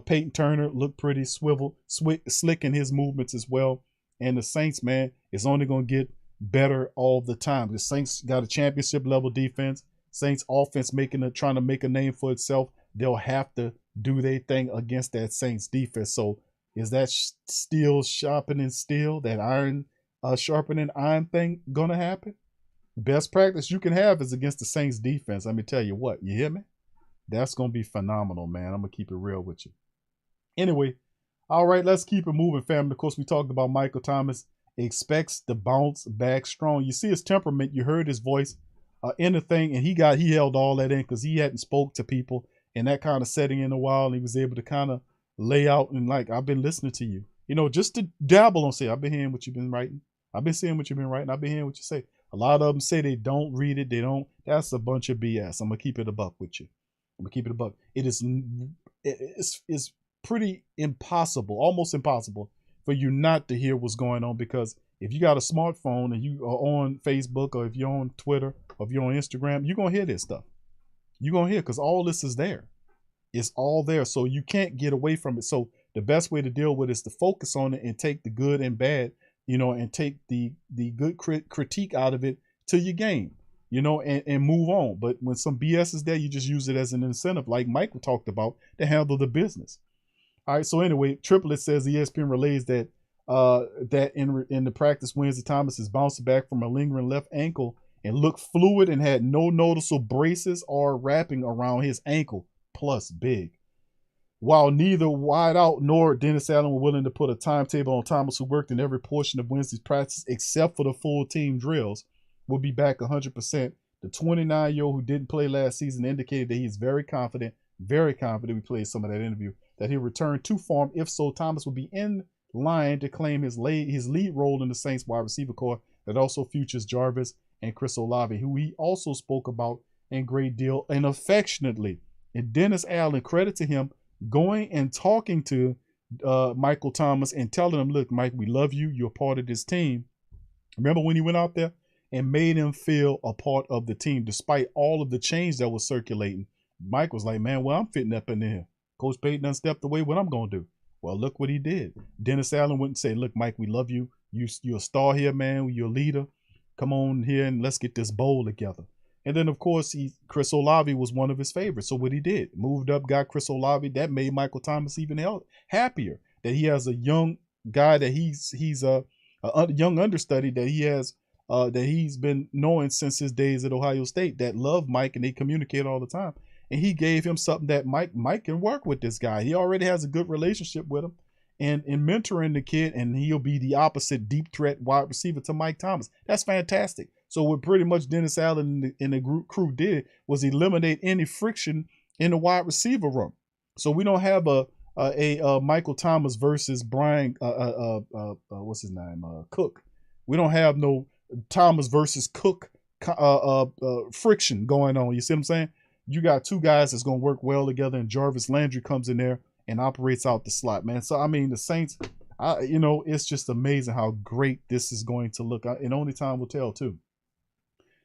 Peyton Turner looked pretty slick in his movements as well. And the Saints, man, is only going to get better all the time. The Saints got a championship level defense. Saints offense trying to make a name for itself. They'll have to do their thing against that Saints defense. So is that steel sharpening steel, that iron sharpening iron thing going to happen? Best practice you can have is against the Saints defense. Let me tell you what, you hear me? That's going to be phenomenal, man. I'm going to keep it real with you. Anyway, All right, let's keep it moving, family. Of course, we talked about Michael Thomas expects to bounce back strong. You see his temperament. You heard his voice in the thing, and he held all that in because he hadn't spoke to people in that kind of setting in a while, and he was able to kind of lay out and like, I've been listening to you, just to dabble on, say, I've been hearing what you've been writing. I've been seeing what you've been writing. I've been hearing what you say. A lot of them say they don't read it. They don't. That's a bunch of BS. I'm gonna keep it a buck with you. I'm gonna keep it a buck. It's pretty impossible, almost impossible, for you not to hear what's going on, because if you got a smartphone and you are on Facebook, or if you're on Twitter, or if you're on Instagram, you're gonna hear this stuff. You're gonna hear, because all this is there. It's all there, so you can't get away from it. So the best way to deal with it is to focus on it and take the good and bad, and take the good critique out of it to your game, and move on. But when some BS is there, you just use it as an incentive, like Michael talked about, to handle the business. All right, so anyway, Triplet says ESPN relays that in the practice Wednesday, Thomas is bouncing back from a lingering left ankle and looked fluid and had no noticeable braces or wrapping around his ankle, plus big. While neither Wideout nor Dennis Allen were willing to put a timetable on Thomas, who worked in every portion of Wednesday's practice except for the full team drills, will be back 100%. The 29-year-old who didn't play last season indicated that he is very confident. We played some of that interview, that he'll return to form. If so, Thomas will be in line to claim his lead role in the Saints wide receiver corps that also features Jarvis and Chris Olave, who he also spoke about in great deal and affectionately. And Dennis Allen, credit to him, going and talking to Michael Thomas and telling him, look, Mike, we love you. You're part of this team. Remember when he went out there and made him feel a part of the team, despite all of the change that was circulating? Mike was like, man, well, I'm fitting up in there. Coach Payton done stepped away. What I'm going to do? Well, look what he did. Dennis Allen went and said, look, Mike, we love you. You're a star here, man. You're a leader. Come on here and let's get this bowl together. And then, of course, Chris Olave was one of his favorites. So what he did, moved up, got Chris Olave. That made Michael Thomas even happier that he has a young guy, that he's a young understudy that he has, that he's been knowing since his days at Ohio State, that love Mike and they communicate all the time. And he gave him something that Mike can work with this guy. He already has a good relationship with him and in mentoring the kid, and he'll be the opposite deep threat wide receiver to Mike Thomas. That's fantastic. So what pretty much Dennis Allen and the group crew did was eliminate any friction in the wide receiver room. So we don't have a Michael Thomas versus Brian, what's his name, Cook. We don't have no Thomas versus Cook friction going on. You see what I'm saying? You got two guys that's going to work well together, and Jarvis Landry comes in there and operates out the slot, man. So, I mean, the Saints, it's just amazing how great this is going to look. And only time will tell, too.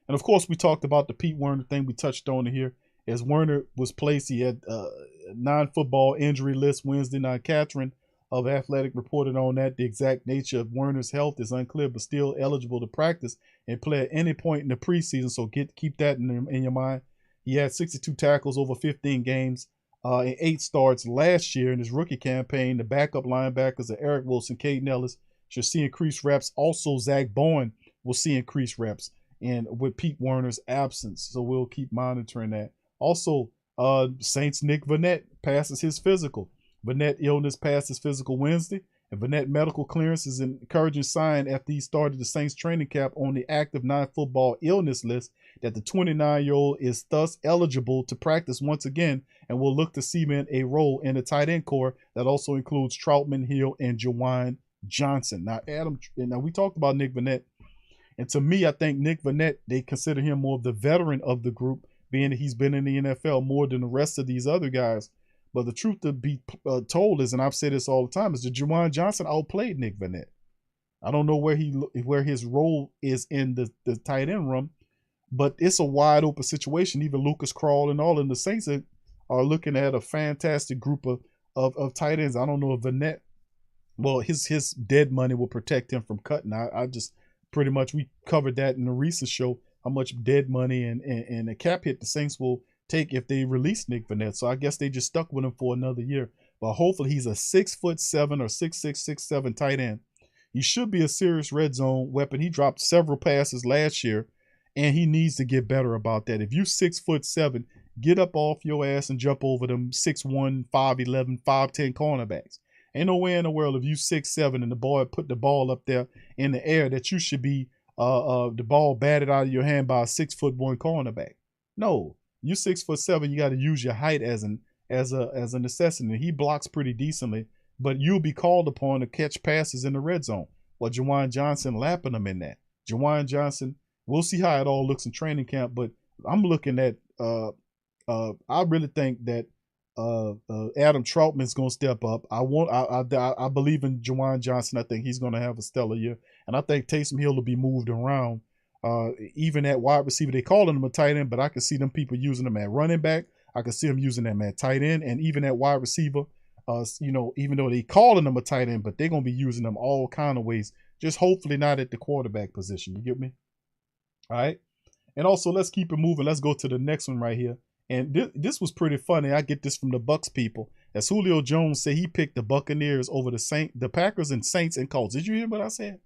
And, of course, we talked about the Pete Werner thing. We touched on it here. As Werner was placed, he had a non-football injury list Wednesday night. Catherine of Athletic reported on that. The exact nature of Werner's health is unclear, but still eligible to practice and play at any point in the preseason. So keep that in your mind. He had 62 tackles over 15 games and 8 starts last year in his rookie campaign. The backup linebackers are Eric Wilson, Caden Ellis should see increased reps. Also, Zach Bowen will see increased reps and with Pete Werner's absence. So we'll keep monitoring that. Also, Saints Nick Vannett passes his physical. Vannett illness passed his physical Wednesday, and Vannett medical clearance is an encouraging sign after he started the Saints training camp on the active non-football illness list that the 29-year-old is thus eligible to practice once again and will look to cement a role in the tight end core that also includes Troutman, Hill, and Jawan Johnson. Now we talked about Nick Vannett, and to me, I think Nick Vannett, they consider him more of the veteran of the group, being that he's been in the NFL more than the rest of these other guys. But the truth to be told is, and I've said this all the time, is that Jawan Johnson outplayed Nick Vannett. I don't know where his role is in the tight end room, but it's a wide open situation. Even Lucas Krull and all in the Saints are looking at a fantastic group of tight ends. I don't know if Vannett, well, his dead money will protect him from cutting. I just pretty much, we covered that in a recent show, how much dead money and a cap hit the Saints will take if they release Nick Vannett. So I guess they just stuck with him for another year. But hopefully he's a 6'7" or 6'6", 6'7" tight end. He should be a serious red zone weapon. He dropped several passes last year, and he needs to get better about that. If you 6'7", get up off your ass and jump over them 6'1", 5'11", 5'10" cornerbacks. Ain't no way in the world if you 6'7" and the boy put the ball up there in the air that you should be the ball batted out of your hand by a 6'1" cornerback. No, you 6'7", you got to use your height as a necessity. He blocks pretty decently, but you'll be called upon to catch passes in the red zone. Well, Juwan Johnson lapping him in that. Juwan Johnson, we'll see how it all looks in training camp, but I'm looking at I really think that Adam Troutman's gonna step up. I believe in Juwan Johnson. I think he's gonna have a stellar year, and I think Taysom Hill will be moved around. Even at wide receiver, they calling him a tight end, but I can see them people using him at running back. I can see them using him at tight end, and even at wide receiver. Even though they calling him a tight end, but they're gonna be using them all kind of ways. Just hopefully not at the quarterback position. You get me? All right. And also, let's keep it moving. Let's go to the next one right here. And this was pretty funny. I get this from the Bucks people. As Julio Jones said, he picked the Buccaneers over the Packers and Saints and Colts. Did you hear what I said?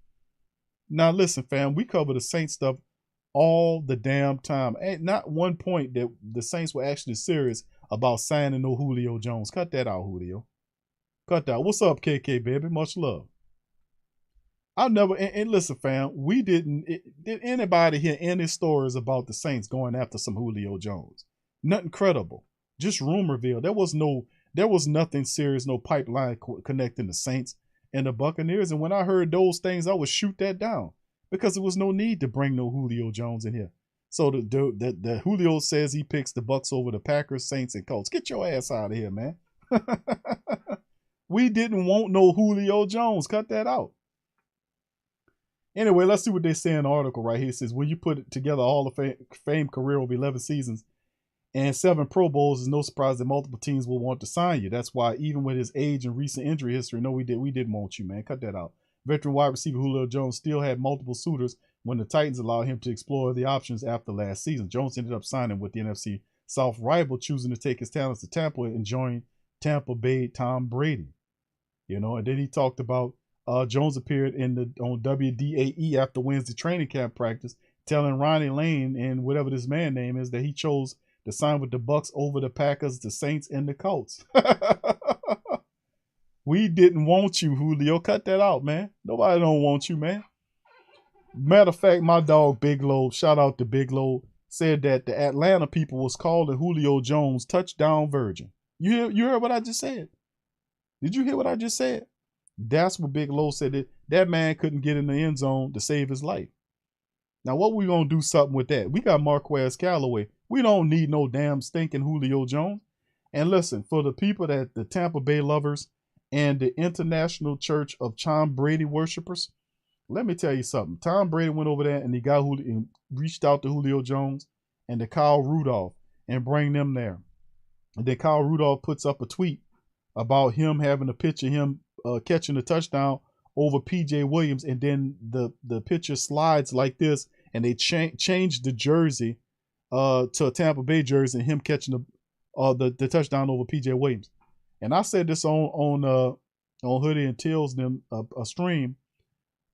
Now listen, fam, we cover the Saints stuff all the damn time. Ain't not one point that the Saints were actually serious about signing no Julio Jones. Cut that out, Julio. Cut that out. What's up, KK, baby? Much love. I'll never, and listen, fam, did anybody hear any stories about the Saints going after some Julio Jones? Nothing credible. Just rumorville. There was nothing serious, no pipeline connecting the Saints and the Buccaneers. And when I heard those things, I would shoot that down because there was no need to bring no Julio Jones in here. So the Julio says he picks the Bucks over the Packers, Saints, and Colts. Get your ass out of here, man. We didn't want no Julio Jones. Cut that out. Anyway, let's see what they say in the article right here. It says, when you put together all the fame career over 11 seasons and 7 Pro Bowls, it's no surprise that multiple teams will want to sign you. That's why even with his age and recent injury history, no, we didn't want you, man. Cut that out. Veteran wide receiver Julio Jones still had multiple suitors when the Titans allowed him to explore the options after last season. Jones ended up signing with the NFC South rival, choosing to take his talents to Tampa and join Tampa Bay Tom Brady. And then he talked about Jones appeared on WDAE after Wednesday training camp practice, telling Ronnie Lane and whatever this man name is that he chose to sign with the Bucks over the Packers, the Saints, and the Colts. We didn't want you, Julio. Cut that out, man. Nobody don't want you, man. Matter of fact, my dog Big Low, shout out to Big Low, said that the Atlanta people was calling Julio Jones touchdown virgin. You heard what I just said? Did you hear what I just said? That's what Big Low said, that man couldn't get in the end zone to save his life. Now, what we going to do something with that? We got Marquez Callaway. We don't need no damn stinking Julio Jones. And listen, for the people that the Tampa Bay lovers and the International Church of Tom Brady worshipers, let me tell you something. Tom Brady went over there and he got Julio and reached out to Julio Jones and to Kyle Rudolph and bring them there. And then Kyle Rudolph puts up a tweet about him having a picture of him catching a touchdown over PJ Williams, and then the picture slides like this, and they changed the jersey to a Tampa Bay jersey, and him catching the touchdown over PJ Williams. And I said this on Hoodie and Tills them a stream.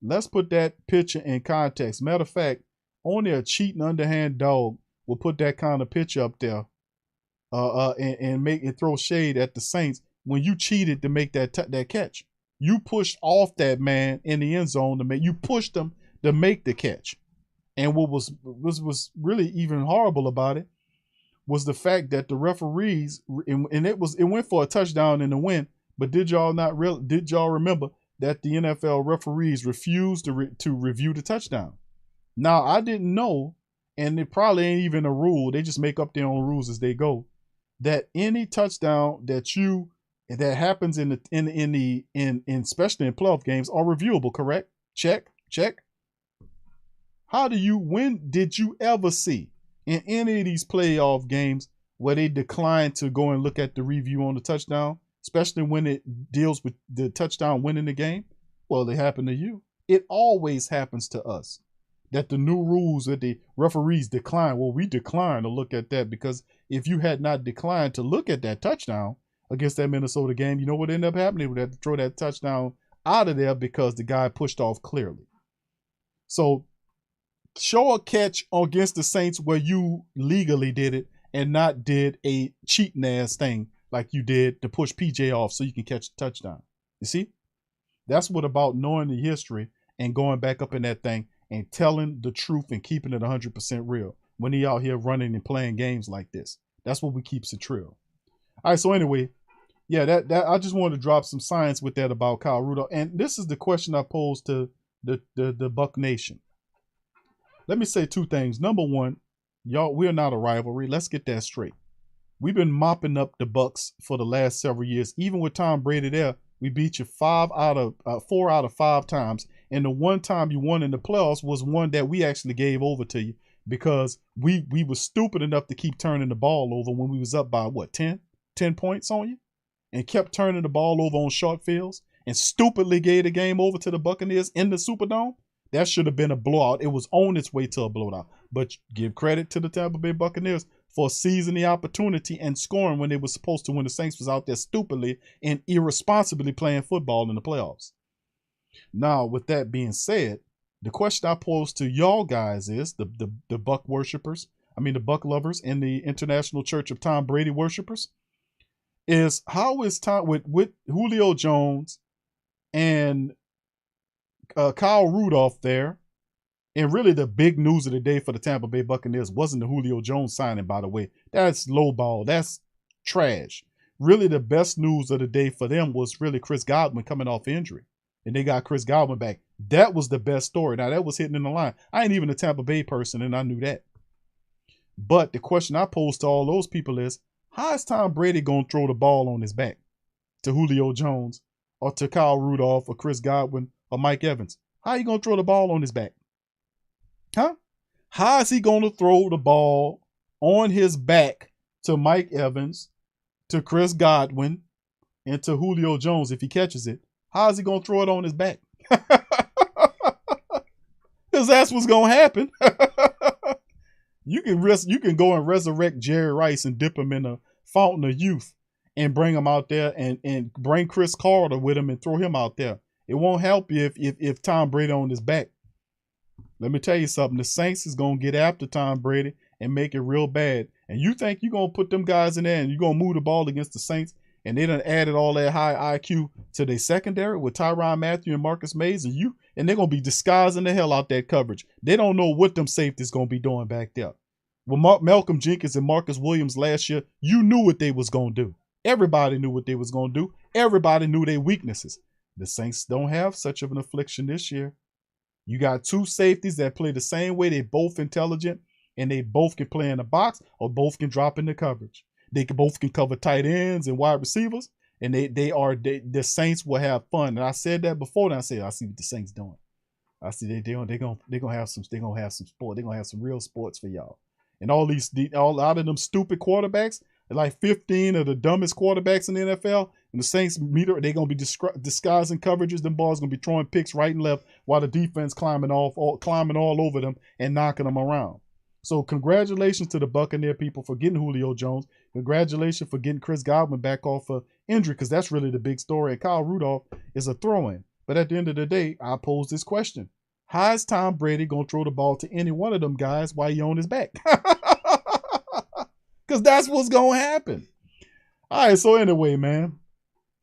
Let's put that picture in context. Matter of fact, only a cheating underhand dog will put that kind of picture up there and make it throw shade at the Saints. When you cheated to make that catch, you pushed off that man in the end zone you pushed him to make the catch. And what was really even horrible about it was the fact that the referees and it went for a touchdown in the win. But did y'all remember that the NFL referees refused to review the touchdown? Now I didn't know, and it probably ain't even a rule. They just make up their own rules as they go. That any touchdown that happens in especially in playoff games are reviewable, correct? Check. When did you ever see in any of these playoff games where they decline to go and look at the review on the touchdown, especially when it deals with the touchdown winning the game? Well, it happened to you. It always happens to us that the new rules that the referees decline. Well, we decline to look at that because if you had not declined to look at that touchdown against that Minnesota game, you know what ended up happening? We had to throw that touchdown out of there because the guy pushed off clearly. So show a catch against the Saints where you legally did it and not did a cheating ass thing like you did to push PJ off so you can catch the touchdown. You see? That's what about knowing the history and going back up in that thing and telling the truth and keeping it 100% real when he out here running and playing games like this. That's what we keeps it real. All right, so anyway, yeah, that I just wanted to drop some science with that about Kyle Rudolph. And this is the question I posed to the Buck Nation. Let me say two things. Number one, y'all, we're not a rivalry. Let's get that straight. We've been mopping up the Bucks for the last several years. Even with Tom Brady there, we beat you 4 out of 5 times. And the one time you won in the playoffs was one that we actually gave over to you because we were stupid enough to keep turning the ball over when we was up by, what, 10 points on you? And kept turning the ball over on short fields and stupidly gave the game over to the Buccaneers in the Superdome. That should have been a blowout. It was on its way to a blowout. But give credit to the Tampa Bay Buccaneers for seizing the opportunity and scoring when they were supposed to, when the Saints was out there stupidly and irresponsibly playing football in the playoffs. Now, with that being said, the question I pose to y'all guys is, the Buck worshipers, the Buck lovers and the International Church of Tom Brady worshipers, is how is Tom with Julio Jones and Kyle Rudolph there. And really the big news of the day for the Tampa Bay Buccaneers wasn't the Julio Jones signing, by the way. That's lowball. That's trash. Really the best news of the day for them was really Chris Godwin coming off injury. And they got Chris Godwin back. That was the best story. Now, that was hitting in the line. I ain't even a Tampa Bay person, and I knew that. But the question I posed to all those people is, how is Tom Brady going to throw the ball on his back to Julio Jones or to Kyle Rudolph or Chris Godwin or Mike Evans? How are you going to throw the ball on his back? Huh? How is he going to throw the ball on his back to Mike Evans, to Chris Godwin, and to Julio Jones if he catches it? How is he going to throw it on his back? Because that's what's going to happen. You can go and resurrect Jerry Rice and dip him in a fountain of youth and bring him out there and bring Chris Carter with him and throw him out there. It won't help you if Tom Brady on his back. Let me tell you something. The Saints is going to get after Tom Brady and make it real bad. And you think you're going to put them guys in there and you're going to move the ball against the Saints, and they done added all that high IQ to their secondary with Tyrann Mathieu and Marcus Mays, and they're going to be disguising the hell out that coverage. They don't know what them safeties going to be doing back there. Well, Malcolm Jenkins and Marcus Williams last year, you knew what they was going to do. Everybody knew what they was going to do. Everybody knew their weaknesses. The Saints don't have such of an affliction this year. You got 2 safeties that play the same way. They both intelligent, and they both can play in the box or both can drop in the coverage. They both can cover tight ends and wide receivers, and the Saints will have fun. And I said that before, and I said I see what the Saints doing. I see they're gonna have some sport. They're gonna have some real sports for y'all. And all out of them stupid quarterbacks, like 15 of the dumbest quarterbacks in the NFL, and the Saints they're gonna be disguising coverages. Them balls gonna be throwing picks right and left while the defense climbing all over them and knocking them around. So congratulations to the Buccaneer people for getting Julio Jones. Congratulations for getting Chris Godwin back off of injury, because that's really the big story. And Kyle Rudolph is a throw-in. But at the end of the day, I pose this question. How is Tom Brady going to throw the ball to any one of them guys while you're on his back? Because that's what's going to happen. All right, so anyway, man,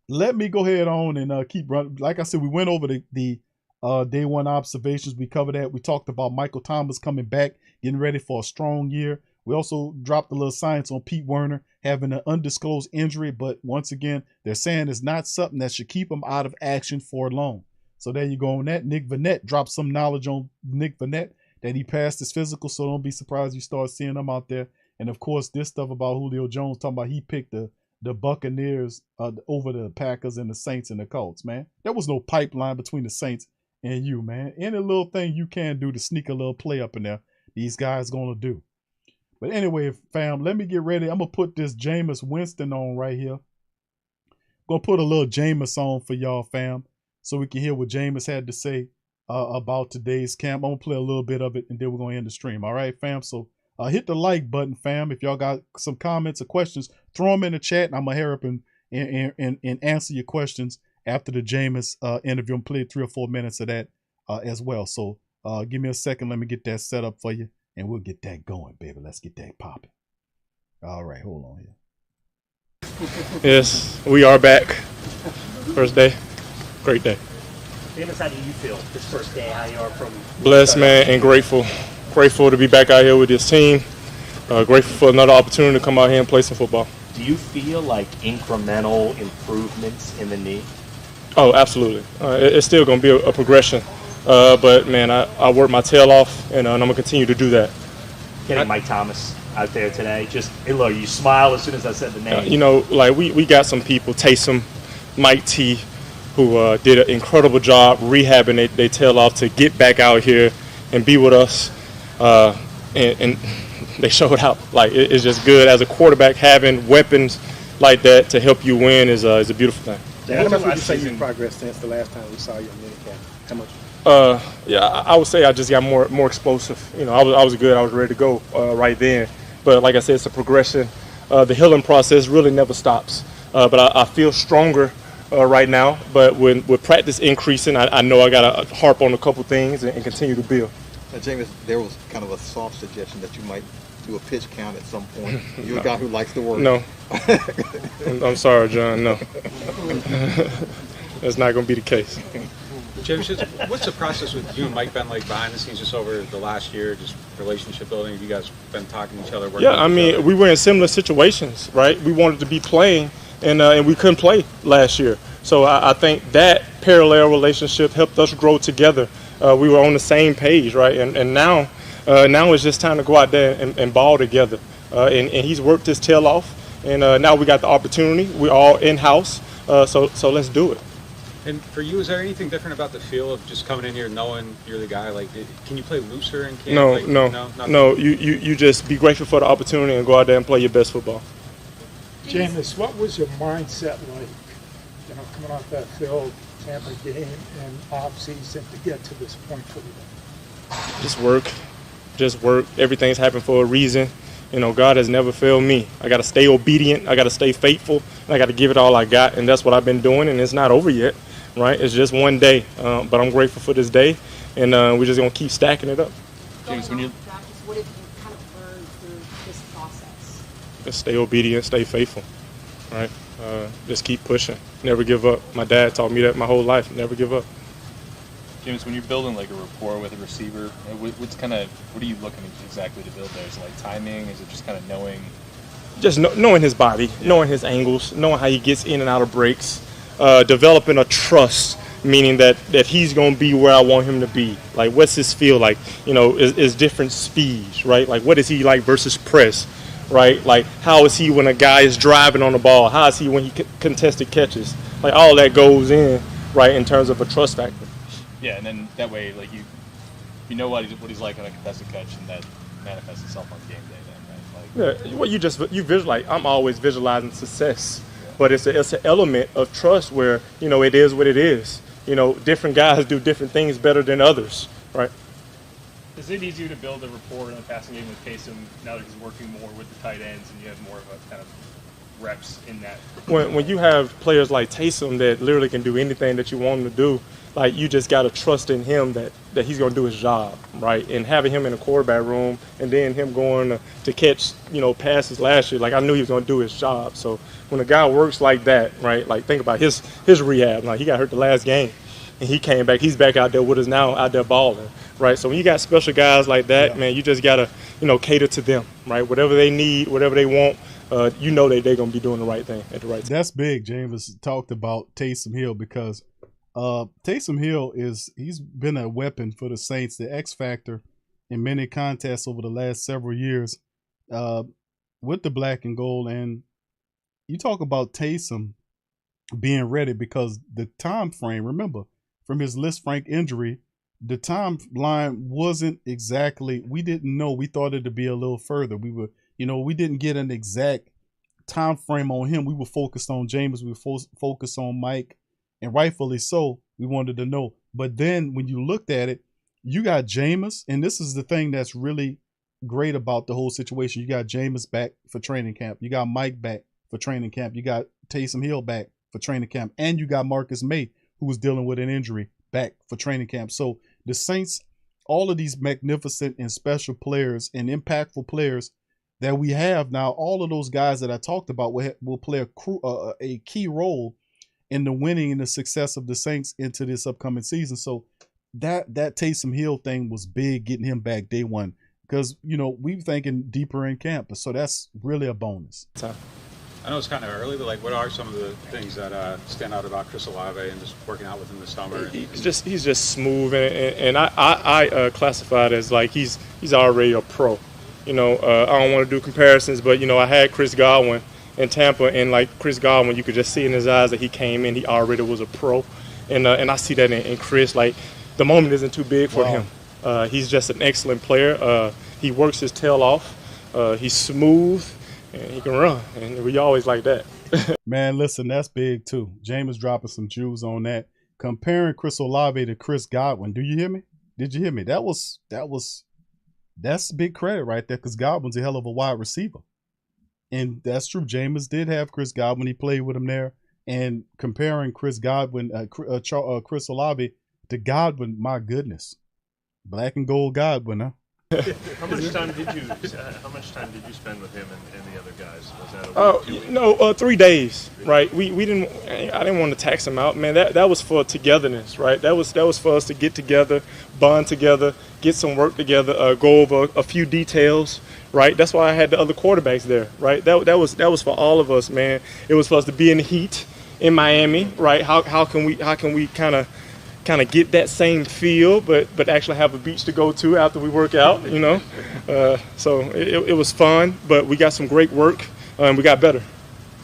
let me go ahead on and keep running. Like I said, we went over the day one observations. We covered that. We talked about Michael Thomas coming back, getting ready for a strong year. We also dropped a little science on Pete Werner having an undisclosed injury, but once again, they're saying it's not something that should keep him out of action for long. So there you go on that. Nick Vannett dropped some knowledge on Nick Vannett that he passed his physical, so don't be surprised you start seeing him out there. And of course, this stuff about Julio Jones, talking about he picked the Buccaneers over the Packers and the Saints and the Colts, man. There was no pipeline between the Saints and you, man. Any little thing you can do to sneak a little play up in there, these guys going to do. But anyway, fam, let me get ready. I'm going to put this Jameis Winston on right here. Going to put a little Jameis on for y'all, fam, so we can hear what Jameis had to say about today's camp. I'm going to play a little bit of it, and then we're going to end the stream. All right, fam? So hit the like button, fam. If y'all got some comments or questions, throw them in the chat, and I'm going to hurry up and answer your questions after the Jameis interview. I'm playing 3 or 4 minutes of that as well. So give me a second. Let me get that set up for you. And we'll get that going, baby. Let's get that popping. All right, hold on here. Yes, we are back. First day. great day. Jameis, how do you feel this first day? How you are from Blessed, man, and grateful. Grateful to be back out here with this team. Grateful for another opportunity to come out here and play some football. Do you feel like incremental improvements in the knee? Oh, absolutely. It's still going to be a progression. But, man, I work my tail off, and I'm going to continue to do that. Getting Mike Thomas out there today, just, hey, look, you smile as soon as I said the name. You know, like we got some people, Taysom, Mike T, who did an incredible job rehabbing their tail off to get back out here and be with us. And they showed out. Like, it's just good as a quarterback, having weapons like that to help you win is a beautiful thing. How much would you say you've progressed since the last time we saw you in minicamp? How much? Yeah, I would say I just got more explosive. You know, I was good. I was ready to go right then. But like I said, it's a progression. The healing process really never stops. But I feel stronger right now. But with practice increasing, I know I got to harp on a couple things and continue to build. Now, Jameis, there was kind of a soft suggestion that you might do a pitch count at some point. You're a guy who likes to work. No. I'm sorry, John. No. That's not going to be the case. James, what's the process with you and Mike been like behind the scenes just over the last year, just relationship building? Have you guys been talking to each other? Yeah, I mean, we were in similar situations, right? We wanted to be playing, and we couldn't play last year. So I think that parallel relationship helped us grow together. We were on the same page, right? And now it's just time to go out there and ball together. And he's worked his tail off, and now we got the opportunity. We're all in-house, so let's do it. And for you, is there anything different about the feel of just coming in here knowing you're the guy? Like, can you play looser in camp? No. You just be grateful for the opportunity and go out there and play your best football. Jameis, what was your mindset like, coming off that field, Tampa game, and off-season to get to this point for you? Just work. Everything's happened for a reason. God has never failed me. I got to stay obedient. I got to stay faithful. And I got to give it all I got, and that's what I've been doing, and it's not over yet, right? It's just one day, but I'm grateful for this day, and we're just going to keep stacking it up. James, what have you kind of learned through this process? Just stay obedient, stay faithful, right? Just keep pushing. Never give up. My dad taught me that my whole life. Never give up. James, when you're building like a rapport with a receiver, what are you looking exactly to build there? Is it like timing? Is it just kind of knowing? Just knowing his body, knowing his angles, knowing how he gets in and out of breaks, developing a trust, meaning that he's going to be where I want him to be. Like, what's his feel like? Is different speeds, right? Like, what is he like versus press, right? Like, how is he when a guy is driving on the ball? How is he when he contested catches? Like, all that goes in, right, in terms of a trust factor. Yeah, and then that way, like you know what he's like on a contested catch, and that manifests itself on game day. Then, right? Like, yeah, well, you visualize. I'm always visualizing success, but it's an element of trust where it is what it is. Different guys do different things better than others, right? Is it easier to build a rapport in the passing game with Taysom now that he's working more with the tight ends, and you have more of a kind of reps in that? When you have players like Taysom that literally can do anything that you want him to do. Like, you just got to trust in him that he's going to do his job, right? And having him in the quarterback room and then him going to catch, passes last year, like, I knew he was going to do his job. So when a guy works like that, right, like, think about his rehab. Like, he got hurt the last game, and he came back. He's back out there with us now, out there balling, right? So when you got special guys like that, man, you just got to, cater to them, right? Whatever they need, whatever they want, that they're going to be doing the right thing at the right time. That's big. James talked about Taysom Hill because Taysom Hill he's been a weapon for the Saints, the X factor in many contests over the last several years with the black and gold. And you talk about Taysom being ready because the time frame, remember, from his Lisfranc injury, the timeline wasn't exactly, we didn't know. We thought it to be a little further. We were, we didn't get an exact time frame on him. We were focused on James. We were focused on Mike. And rightfully so, we wanted to know. But then when you looked at it, you got Jameis, and this is the thing that's really great about the whole situation. You got Jameis back for training camp. You got Mike back for training camp. You got Taysom Hill back for training camp. And you got Marcus May, who was dealing with an injury, back for training camp. So the Saints, all of these magnificent and special players and impactful players that we have now, all of those guys that I talked about will play a key role in the winning and the success of the Saints into this upcoming season. So that Taysom Hill thing was big, getting him back day one, because we were thinking deeper in camp. So that's really a bonus. I know it's kind of early, but what are some of the things that stand out about Chris Olave and just working out with him this summer? He's just smooth, and I classify it as he's already a pro. I don't want to do comparisons, but I had Chris Godwin in Tampa, and Chris Godwin, you could just see in his eyes that he came in, he already was a pro, and I see that in Chris. The moment isn't too big for him. He's just an excellent player. He works his tail off. He's smooth. And he can run, and we always like that. Man, listen, that's big too. Jameis dropping some Jews on that. Comparing Chris Olave to Chris Godwin. Do you hear me? Did you hear me? That's big credit right there, because Godwin's a hell of a wide receiver. And that's true. Jameis did have Chris Godwin. He played with him there. And comparing Chris Olave to Godwin, my goodness. Black and gold Godwin, huh? How much time did you spend with him and the other guys? Was that a week, 3 days, right? I didn't want to tax him out, man. That was for togetherness, right? That was for us to get together, bond together, get some work together, go over a few details, right? That's why I had the other quarterbacks there, right? That was for all of us, man. It was for us to be in the heat in Miami, right? How can we kind of get that same feel, but actually have a beach to go to after we work out, So it was fun, but we got some great work, and we got better.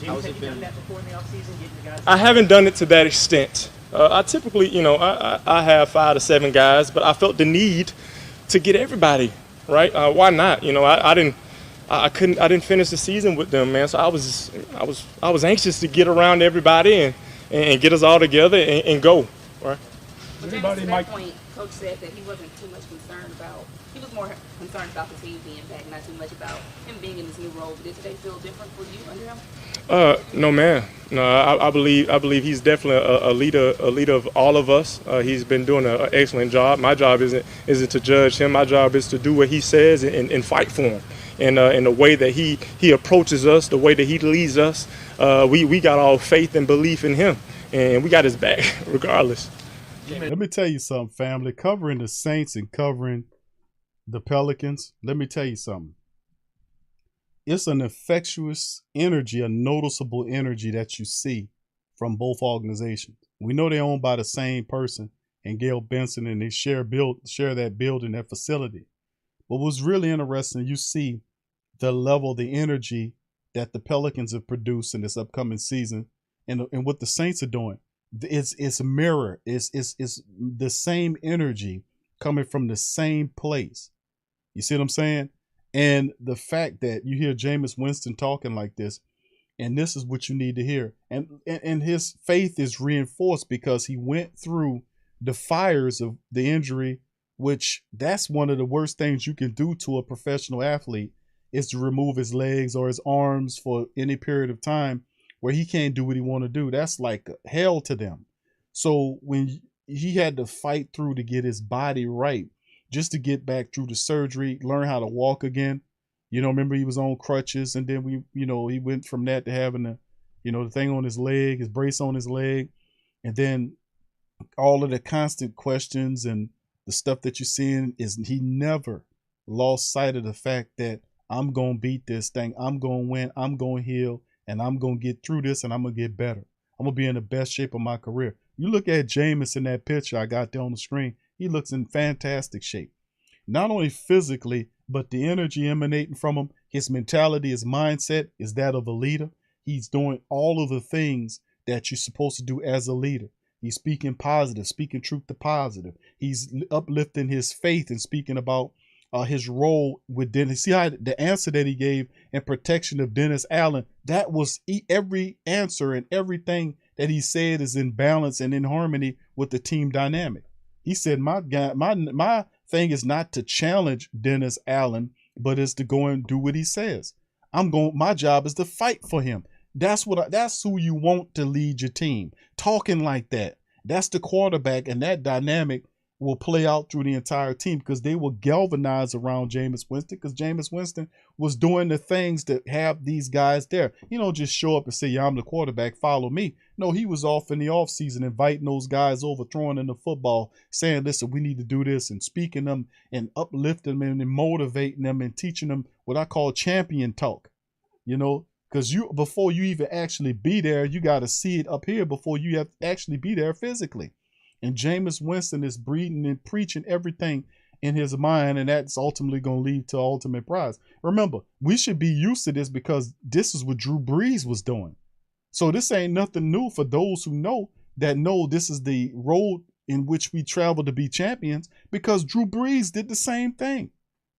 James, have you done that before in the offseason, getting the guys? I haven't done it to that extent. I typically, I have 5 to 7 guys, but I felt the need to get everybody, right? Why not? I didn't finish the season with them, man. So I was anxious to get around everybody and get us all together and go, right? But James, to that point, Coach said that he wasn't too much concerned about. He was more concerned about the team being back, not too much about him being in this new role. Did they feel different for you under him? No, man. No, I believe he's definitely a leader of all of us. He's been doing an excellent job. My job isn't to judge him. My job is to do what he says and fight for him. And in the way that he approaches us, the way that he leads us, we got all faith and belief in him, and we got his back regardless. Let me tell you something, family. Covering the Saints and covering the Pelicans, let me tell you something. It's an infectious energy, a noticeable energy that you see from both organizations. We know they're owned by the same person, and Gail Benson, and they share that building, that facility. But what's really interesting, you see the level, the energy that the Pelicans have produced in this upcoming season, and what the Saints are doing. It's a mirror. It's the same energy coming from the same place. You see what I'm saying? And the fact that you hear Jameis Winston talking like this, and this is what you need to hear, and his faith is reinforced because he went through the fires of the injury, which that's one of the worst things you can do to a professional athlete, is to remove his legs or his arms for any period of time where he can't do what he want to do. That's like hell to them. So when he had to fight through to get his body right, just to get back through the surgery, learn how to walk again. Remember he was on crutches, and then he went from that to having the thing on his leg, his brace on his leg, and then all of the constant questions and the stuff that you're seeing is he never lost sight of the fact that I'm going to beat this thing. I'm going to win. I'm going to heal. And I'm going to get through this, and I'm going to get better. I'm going to be in the best shape of my career. You look at Jameis in that picture I got there on the screen. He looks in fantastic shape. Not only physically, but the energy emanating from him, his mentality, his mindset is that of a leader. He's doing all of the things that you're supposed to do as a leader. He's speaking positive, speaking truth to positive. He's uplifting his faith and speaking about his role with Dennis. See how the answer that he gave in protection of Dennis Allen, that was every answer, and everything that he said is in balance and in harmony with the team dynamic. He said, my thing is not to challenge Dennis Allen, but is to go and do what he says. My job is to fight for him. That's who you want to lead your team. Talking like that. That's the quarterback, and that dynamic will play out through the entire team because they will galvanize around Jameis Winston because Jameis Winston was doing the things that have these guys there. You don't just show up and say, yeah, I'm the quarterback, follow me. No, he was off in the offseason inviting those guys over, throwing in the football, saying, listen, we need to do this, and speaking them and uplifting them and motivating them and teaching them what I call champion talk, you know, because before you even actually be there, you got to see it up here before you have to actually be there physically. And Jameis Winston is breathing and preaching everything in his mind, and that's ultimately going to lead to ultimate prize. Remember, we should be used to this because this is what Drew Brees was doing. So this ain't nothing new for those who know this is the road in which we travel to be champions, because Drew Brees did the same thing.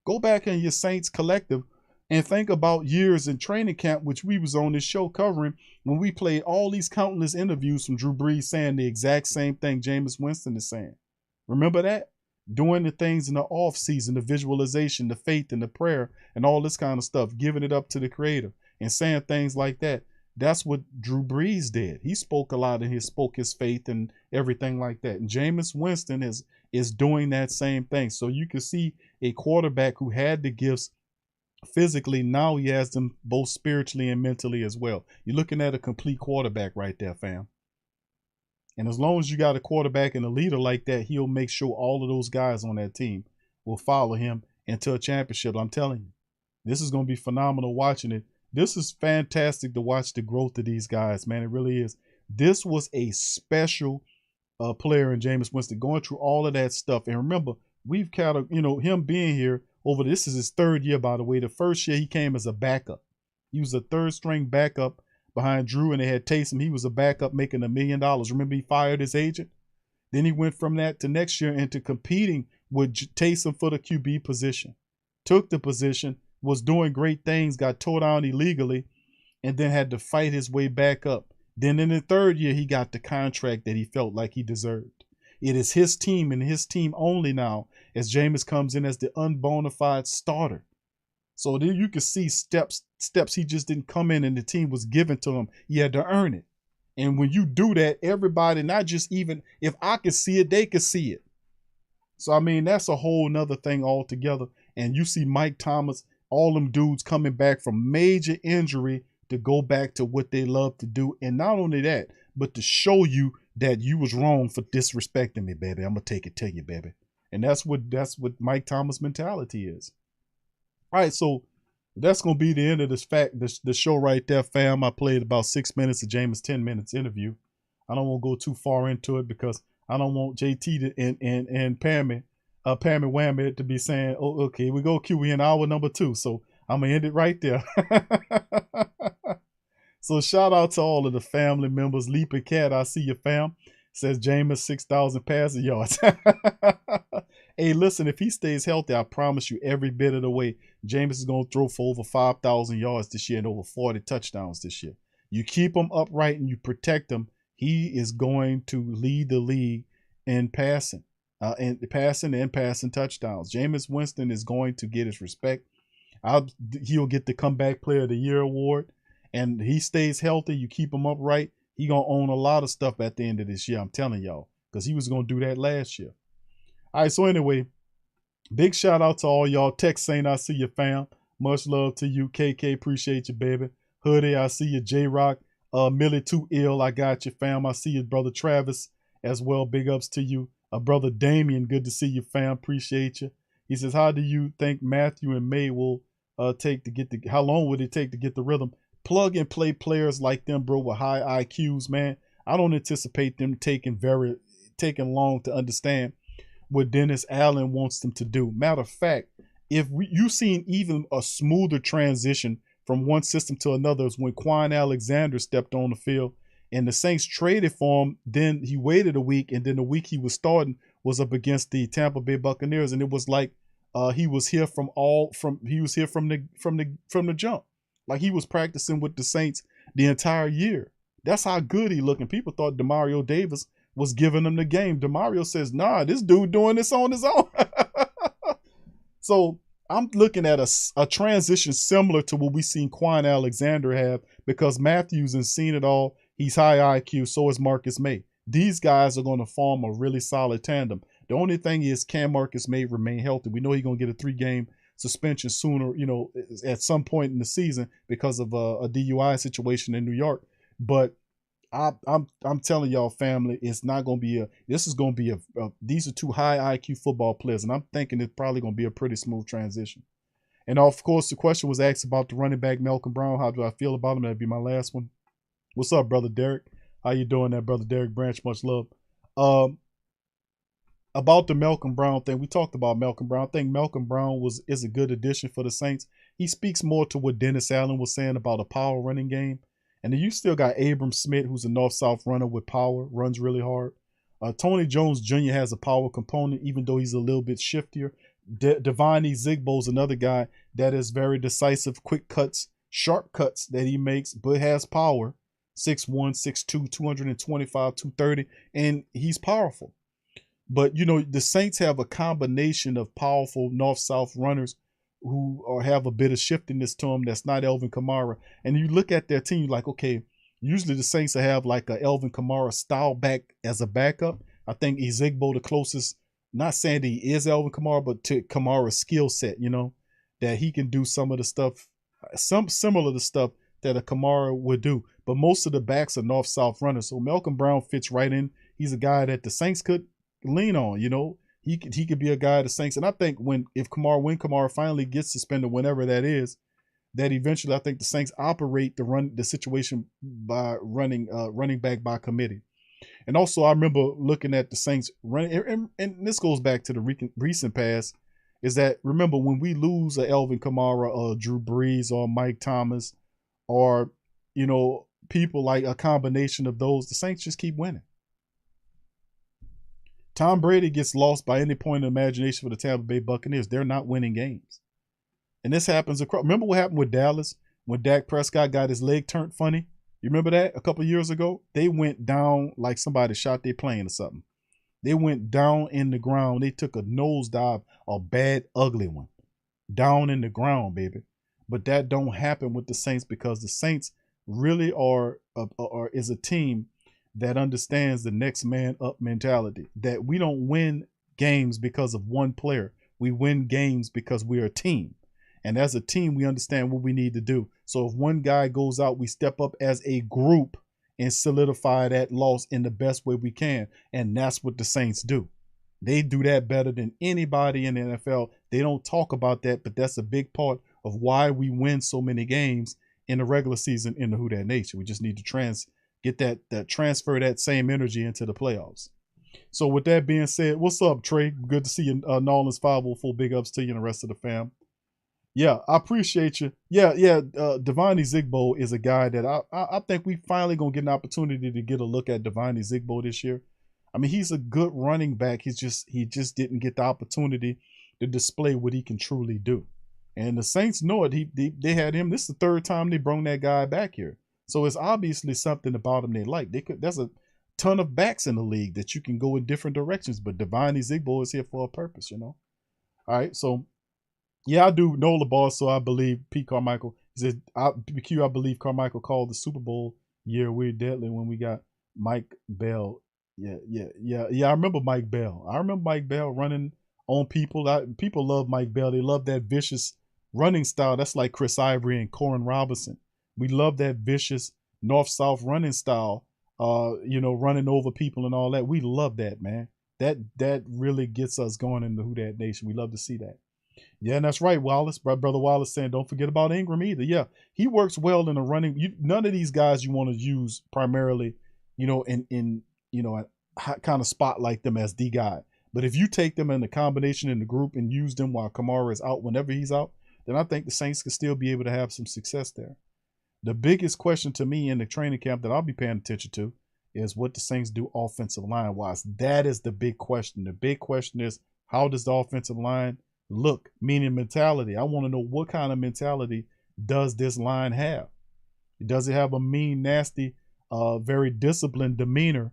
Go back in your Saints collective and think about years in training camp, which we was on this show covering, when we played all these countless interviews from Drew Brees saying the exact same thing Jameis Winston is saying. Remember that? Doing the things in the off season, the visualization, the faith and the prayer and all this kind of stuff, giving it up to the creator and saying things like that. That's what Drew Brees did. He spoke a lot and he spoke his faith and everything like that. And Jameis Winston is doing that same thing. So you can see a quarterback who had the gifts physically, now he has them both spiritually and mentally as well. You're looking at a complete quarterback right there, fam. And as long as you got a quarterback and a leader like that, he'll make sure all of those guys on that team will follow him into a championship. I'm telling you, this is going to be phenomenal watching it. This is fantastic to watch the growth of these guys, man. It really is. This was a special player in Jameis Winston going through all of that stuff. And remember, we've kind of, him being here this is his third year, by the way. The first year he came as a backup. He was a third string backup behind Drew, and they had Taysom. He was a backup making $1 million. Remember, he fired his agent. Then he went from that to next year into competing with Taysom for the QB position. Took the position, was doing great things, got tore down illegally, and then had to fight his way back up. Then in the third year, he got the contract that he felt like he deserved. It is his team and his team only now as Jameis comes in as the unbonafide starter. So there you can see steps he just didn't come in and the team was given to him. He had to earn it. And when you do that, everybody, not just even if I could see it, they could see it. So, I mean, that's a whole nother thing altogether. And you see Mike Thomas, all them dudes coming back from major injury to go back to what they love to do. And not only that, but to show you that you was wrong for disrespecting me, baby. I'm going to take it to you, baby. And that's what Mike Thomas mentality is. All right, so that's going to be the end of the show right there, fam. I played about 6 minutes of Jameis' 10 minutes interview. I don't want to go too far into it because I don't want JT and Pammy Whammy to be saying, oh, okay, we go Q, we in hour number 2. So I'm going to end it right there. So shout out to all of the family members. Leaping Cat, I see you, fam. Says Jameis 6,000 passing yards. Hey, listen, if he stays healthy, I promise you every bit of the way, Jameis is going to throw for over 5,000 yards this year and over 40 touchdowns this year. You keep him upright and you protect him, he is going to lead the league in passing, and passing touchdowns. Jameis Winston is going to get his respect. He'll get the Comeback Player of the Year award. And he stays healthy, you keep him upright, he going to own a lot of stuff at the end of this year, I'm telling y'all, because he was going to do that last year. All right, so anyway, big shout out to all y'all. Tex Saint, I see you, fam. Much love to you. KK, appreciate you, baby. Hoodie, I see you. J-Rock, Millie Too Ill, I got you, fam. I see you, brother Travis, as well. Big ups to you. Brother Damien, good to see you, fam. Appreciate you. He says, how do you think Matthew and May will how long would it take to get the rhythm? Plug and play players like them, bro, with high IQs, man. I don't anticipate them taking long to understand what Dennis Allen wants them to do. Matter of fact, you've seen even a smoother transition from one system to another is when Quan Alexander stepped on the field and the Saints traded for him. Then he waited a week, and then the week he was starting was up against the Tampa Bay Buccaneers, and it was like he was here from the jump. Like he was practicing with the Saints the entire year. That's how good he looked. And people thought Demario Davis was giving him the game. Demario says, nah, this dude doing this on his own. So I'm looking at a transition similar to what we seen Quan Alexander have, because Matthews has seen it all. He's high IQ. So is Marcus May. These guys are going to form a really solid tandem. The only thing is Cam Marcus may remain healthy. We know he's going to get a 3-game suspension sooner, at some point in the season because of a DUI situation in New York. But I'm telling y'all, family, it's not going to be these are two high IQ football players, and I'm thinking it's probably going to be a pretty smooth transition. And of course, the question was asked about the running back Malcolm Brown. How do I feel about him? That'd be my last one. What's up, brother Derek? How you doing, there, brother Derek Branch? Much love. About the Malcolm Brown thing, we talked about Malcolm Brown. I think Malcolm Brown is a good addition for the Saints. He speaks more to what Dennis Allen was saying about a power running game. And then you still got Abram Smith, who's a north-south runner with power, runs really hard. Tony Jones Jr. has a power component, even though he's a little bit shiftier. Devine Zigbo is another guy that is very decisive, quick cuts, sharp cuts that he makes, but has power. 6'1", 6'2", 225, 230, and he's powerful. But, the Saints have a combination of powerful north-south runners who have a bit of shiftiness to them that's not Elvin Kamara. And you look at their team like, okay, usually the Saints will have like a Elvin Kamara style back as a backup. I think Ezigbo the closest, not saying that he is Elvin Kamara, but to Kamara's skill set, that he can do some of the stuff, some similar to stuff that a Kamara would do. But most of the backs are north-south runners. So Malcolm Brown fits right in. He's a guy that the Saints could lean on, He could be a guy the Saints. And I think when Kamara finally gets suspended, whenever that is, that eventually I think the Saints operate the situation by running back by committee. And also I remember looking at the Saints running, and this goes back to the recent past, is that remember when we lose a Elvin Kamara or Drew Brees or Mike Thomas or, people like a combination of those, the Saints just keep winning. Tom Brady gets lost by any point of imagination for the Tampa Bay Buccaneers. They're not winning games. And this happens across. Remember what happened with Dallas when Dak Prescott got his leg turned funny? You remember that a couple of years ago? They went down like somebody shot their plane or something. They went down in the ground. They took a nosedive, a bad, ugly one. Down in the ground, baby. But that don't happen with the Saints because the Saints really is a team that understands the next man up mentality, that we don't win games because of one player. We win games because we're a team. And as a team, we understand what we need to do. So if one guy goes out, we step up as a group and solidify that loss in the best way we can. And that's what the Saints do. They do that better than anybody in the NFL. They don't talk about that, but that's a big part of why we win so many games in the regular season in the Who Dat Nation. We just need to transfer that same energy into the playoffs. So with that being said, what's up, Trey? Good to see you. Nolan's 504. Big ups to you and the rest of the fam. Yeah, I appreciate you. Yeah. Devine Zigbo is a guy that I think we finally gonna get an opportunity to get a look at Devine Zigbo this year. I mean, he's a good running back. He just didn't get the opportunity to display what he can truly do. And the Saints know it. They had him. This is the third time they brought that guy back here. So it's obviously something about him they like. There's a ton of backs in the league that you can go in different directions, but Devine Zigbo is here for a purpose, All right, so yeah, I do know the boss, so I believe Pete Carmichael. He said, I believe Carmichael called the Super Bowl year we're deadly when we got Mike Bell. Yeah. I remember Mike Bell. Running on people. People love Mike Bell. They love that vicious running style. That's like Chris Ivory and Corin Robinson. We love that vicious north-south running style, running over people and all that. We love that, man. That really gets us going in the Who Dat Nation. We love to see that. Yeah, and that's right, Wallace. Brother Wallace saying, don't forget about Ingram either. Yeah, he works well in the running. None of these guys you want to use primarily, in kind of spotlight them as the guy. But if you take them in the combination in the group and use them while Kamara is out, whenever he's out, then I think the Saints could still be able to have some success there. The biggest question to me in the training camp that I'll be paying attention to is what the Saints do offensive line wise. That is the big question. The big question is, how does the offensive line look, meaning mentality? I want to know what kind of mentality does this line have? Does it have a mean, nasty, very disciplined demeanor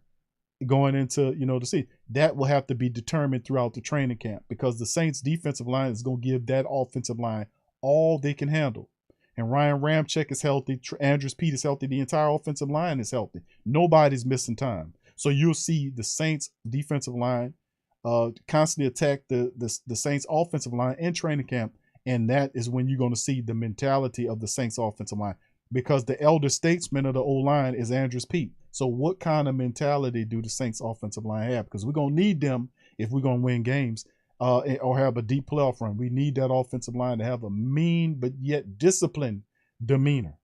going into, to see? That will have to be determined throughout the training camp because the Saints defensive line is going to give that offensive line all they can handle. And Ryan Ramczyk is healthy. Andrews Pete is healthy. The entire offensive line is healthy. Nobody's missing time. So you'll see the Saints defensive line constantly attack the Saints offensive line in training camp. And that is when you're going to see the mentality of the Saints offensive line, because the elder statesman of the O-line is Andrews Pete. So what kind of mentality do the Saints offensive line have? Because we're going to need them if we're going to win games or have a deep playoff run. We need that offensive line to have a mean but yet disciplined demeanor.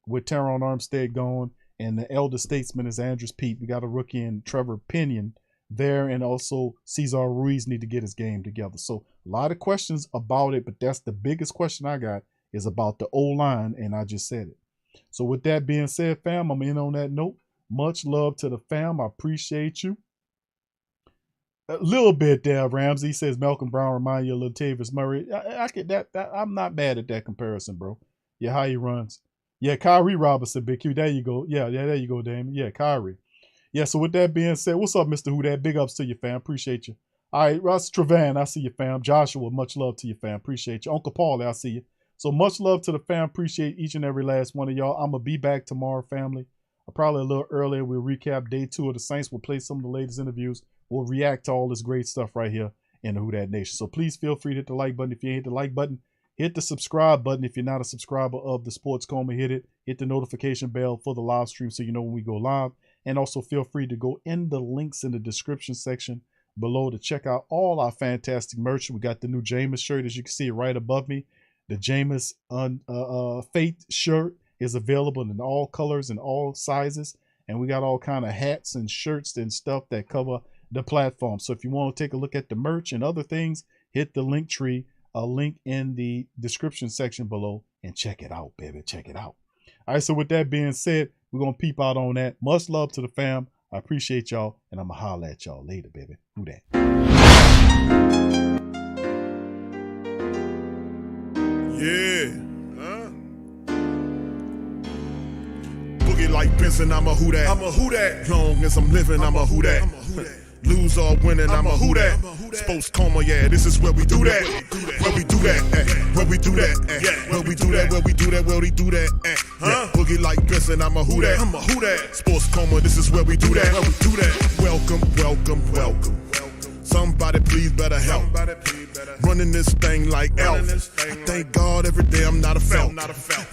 With Teron Armstead gone and the elder statesman is Andrews Pete, we got a rookie in Trevor Pinion there, and also Cesar Ruiz need to get his game together. So a lot of questions about it, but that's the biggest question I got is about the O-line, and I just said it. So with that being said, fam, I'm in on that note. Much love to the fam. I appreciate you. A little bit there, Ramsey says Malcolm Brown remind you of Latavius Murray. I get that. I'm not mad at that comparison, bro. Yeah, how he runs. Yeah, Kyrie Robinson, Big Q. There you go. Yeah, there you go, Damon. Yeah, Kyrie. Yeah, so with that being said, what's up, Mr. Who Dat? Big ups to you, fam. Appreciate you. All right, Russ Trevan, I see you, fam. Joshua, much love to you, fam. Appreciate you. Uncle Paulie, I see you. So much love to the fam. Appreciate each and every last one of y'all. I'm going to be back tomorrow, family. Probably a little earlier. We'll recap day 2 of the Saints. We'll play some of the latest interviews. We'll react to all this great stuff right here in the Who Dat Nation. So please feel free to hit the like button. If you ain't hit the like button, hit the subscribe button. If you're not a subscriber of the Sports Coma, hit it. Hit the notification bell for the live stream so you know when we go live. And also feel free to go in the links in the description section below to check out all our fantastic merch. We got the new Jameis shirt, as you can see right above me. The Jameis Faith shirt is available in all colors and all sizes. And we got all kind of hats and shirts and stuff that cover the platform. So if you want to take a look at the merch and other things, hit the link tree, a link in the description section below, and check it out, baby. Check it out. All right, so with that being said, we're going to peep out on that. Much love to the fam. I appreciate y'all, and I'm going to holler at y'all later, baby. Who dat? Yeah. Boogie like Benson, I'm a who dat. I'm a who dat. Long as I'm living, I'm a who dat. Lose or winning, I'm a who dat. Sports coma, yeah, this is where we do that. Where we do that, where we do that, where we do that, where we do that, where we do that. Boogie like Benson, I'm a who dat. I'm a who dat. Sports coma, this is where we do that. Where we do that. Welcome, welcome, welcome. Somebody please better help. Running this thing like Elf. I thank God every day I'm not a felt.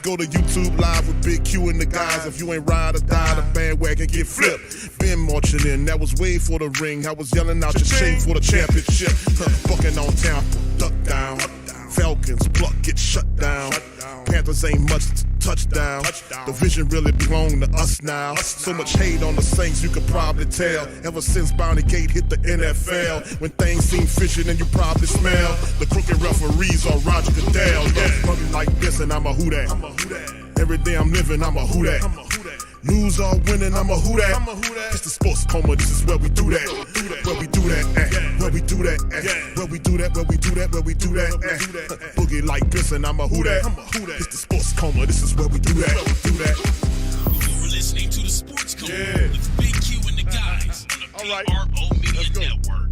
Go to YouTube Live with Big Q and the guys. If you ain't ride or die, the bandwagon get flipped. Been marching in, that was way for the ring. I was yelling out your shame for the championship. Bucking on town, duck down. Falcons pluck, get shut down. Panthers ain't much touchdown. The vision really belong to us now. So much hate on the Saints, you could probably tell. Ever since Bounty Gate hit the NFL, when things seem fishy, then you probably smell the crooked referees or Roger Goodell. Bugging like this, and I'm a who dat. Every day I'm living, I'm a who dat. Lose or winning, I'm a who dat. It's the Sports Coma, this is where we do that. Where we do that, where we do that, where we do that, where we do that, where we do that. Boogie like Benson, I'm a who dat. It's the Sports Coma, this is where we do that. You're listening to the Sports Coma with Big Q and the guys on the PRO Media Network.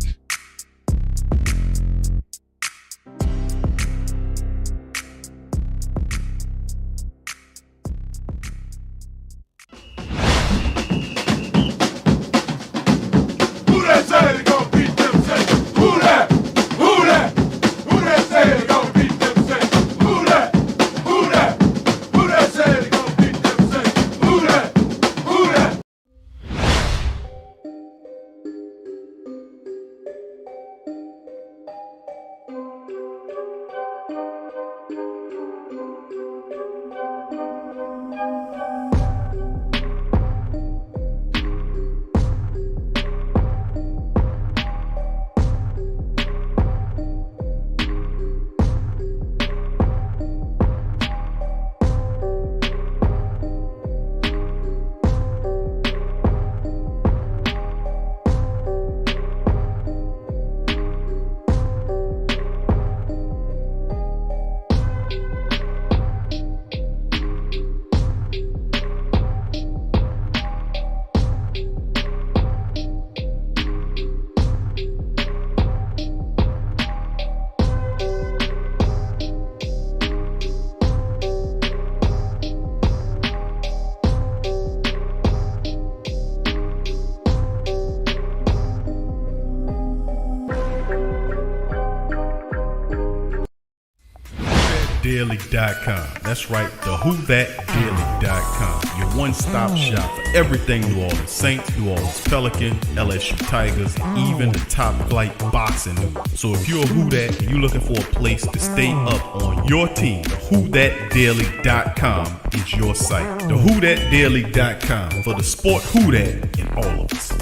WhoThatDaily.com. That's right, the WhoThatDaily.com. Your one-stop shop for everything New Orleans Saints, New Orleans Pelicans, LSU Tigers, even the top flight boxing news. So if you're a Who That and you're looking for a place to stay up on your team, WhoThatDaily.com is your site. The WhoThatDaily.com for the sport Who That in all of us.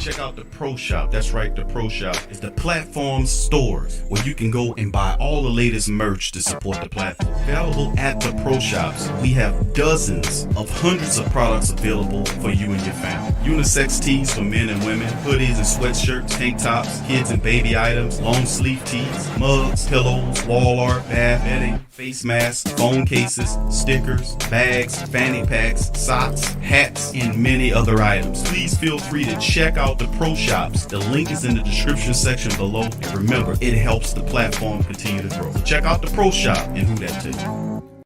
Check out the Pro Shop. That's right, the Pro Shop is the platform store where you can go and buy all the latest merch to support the platform. Available at the Pro Shops, we have dozens of hundreds of products available for you and your family. Unisex tees for men and women, hoodies and sweatshirts, tank tops, kids and baby items, long sleeve tees, mugs, pillows, wall art, bath bedding, face masks, phone cases, stickers, bags, fanny packs, socks, hats, and many other items. Please feel free to check out the Pro Shops. The link is in the description section below. And remember, it helps the platform continue to grow. So check out the Pro Shop and Who That to you.